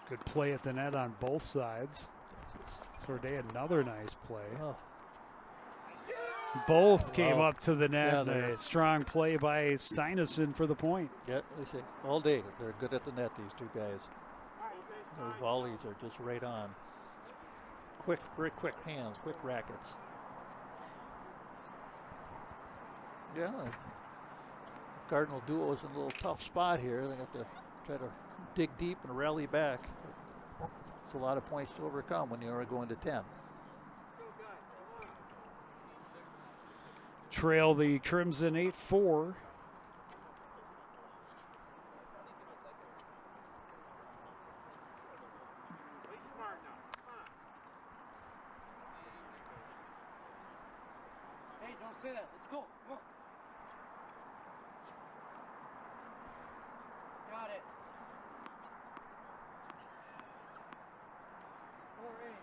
Good play at the net on both sides. Sorday, another nice play. Oh. Both came up to the net. Yeah, A strong play by Steinesen for the point. Yeah, they say all day they're good at the net, these two guys. Their volleys are just right on. Quick, very quick hands, quick rackets. Yeah, Cardinal duo is in a little tough spot here. They have to try to dig deep and rally back. It's a lot of points to overcome when you are going to 10. Trail the Crimson 8-4. Hey, don't say that. Let's go. Come on. Got it. 4-8.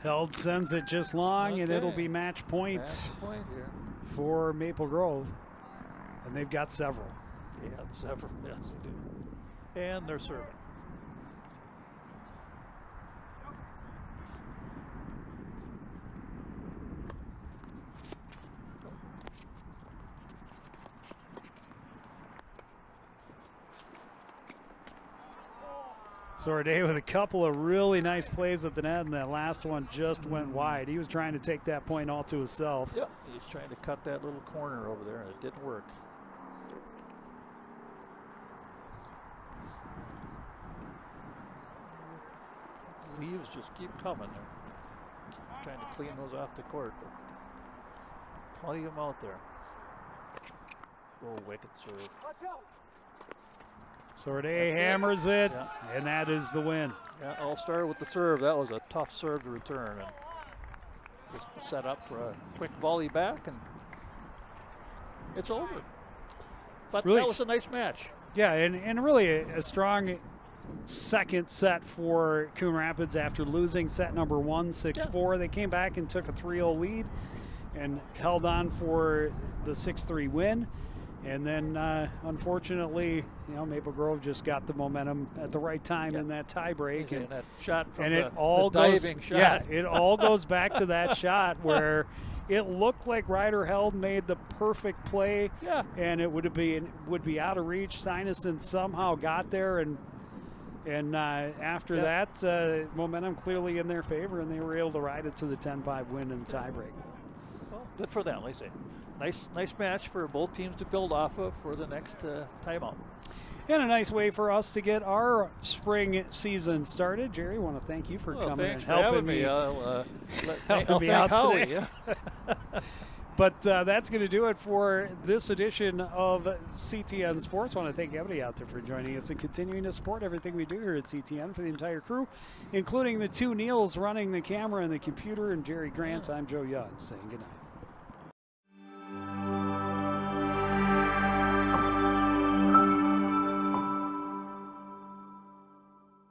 Held sends it just long, and it'll Okay. be match point Match point here. for Maple Grove. And they've got several. Yeah, several. Yes, they do. And they're serving. Sorday with a couple of really nice plays at the net, and that last one just went wide. He was trying to take that point all to himself. Yep. He's trying to cut that little corner over there, and it didn't work. Leaves just keep coming. Keep trying to clean those off the court, but plenty of them out there. Oh, wicked serve. Sorday hammers it, Yeah. and that is the win. Yeah, I'll start with the serve. That was a tough serve to return, and just set up for a quick volley back, and it's over. But Really that was a nice match. Yeah, and really a strong second set for Coon Rapids after losing set number 1, 6-4. They came back and took a 3-0 lead and held on for the 6-3 win. And then, unfortunately, Maple Grove just got the momentum at the right time in that tie break. And that shot from and the, it all the goes, diving shot. Yeah, it all goes back to that shot where it looked like Ryder Held made the perfect play. Yeah. And it would be out of reach. Steinesen somehow got there, and after that, momentum clearly in their favor, and they were able to ride it to the 10-5 win in the tie break. Well, good for them, I say. Nice match for both teams to build off of for the next timeout. And a nice way for us to get our spring season started. Jerry, I want to thank you for coming and helping me. Helping me out Howie, today. yeah. But that's going to do it for this edition of CTN Sports. I want to thank everybody out there for joining us and continuing to support everything we do here at CTN for the entire crew, including the two Neils running the camera and the computer, and Jerry Grant. I'm Joe Young saying good night.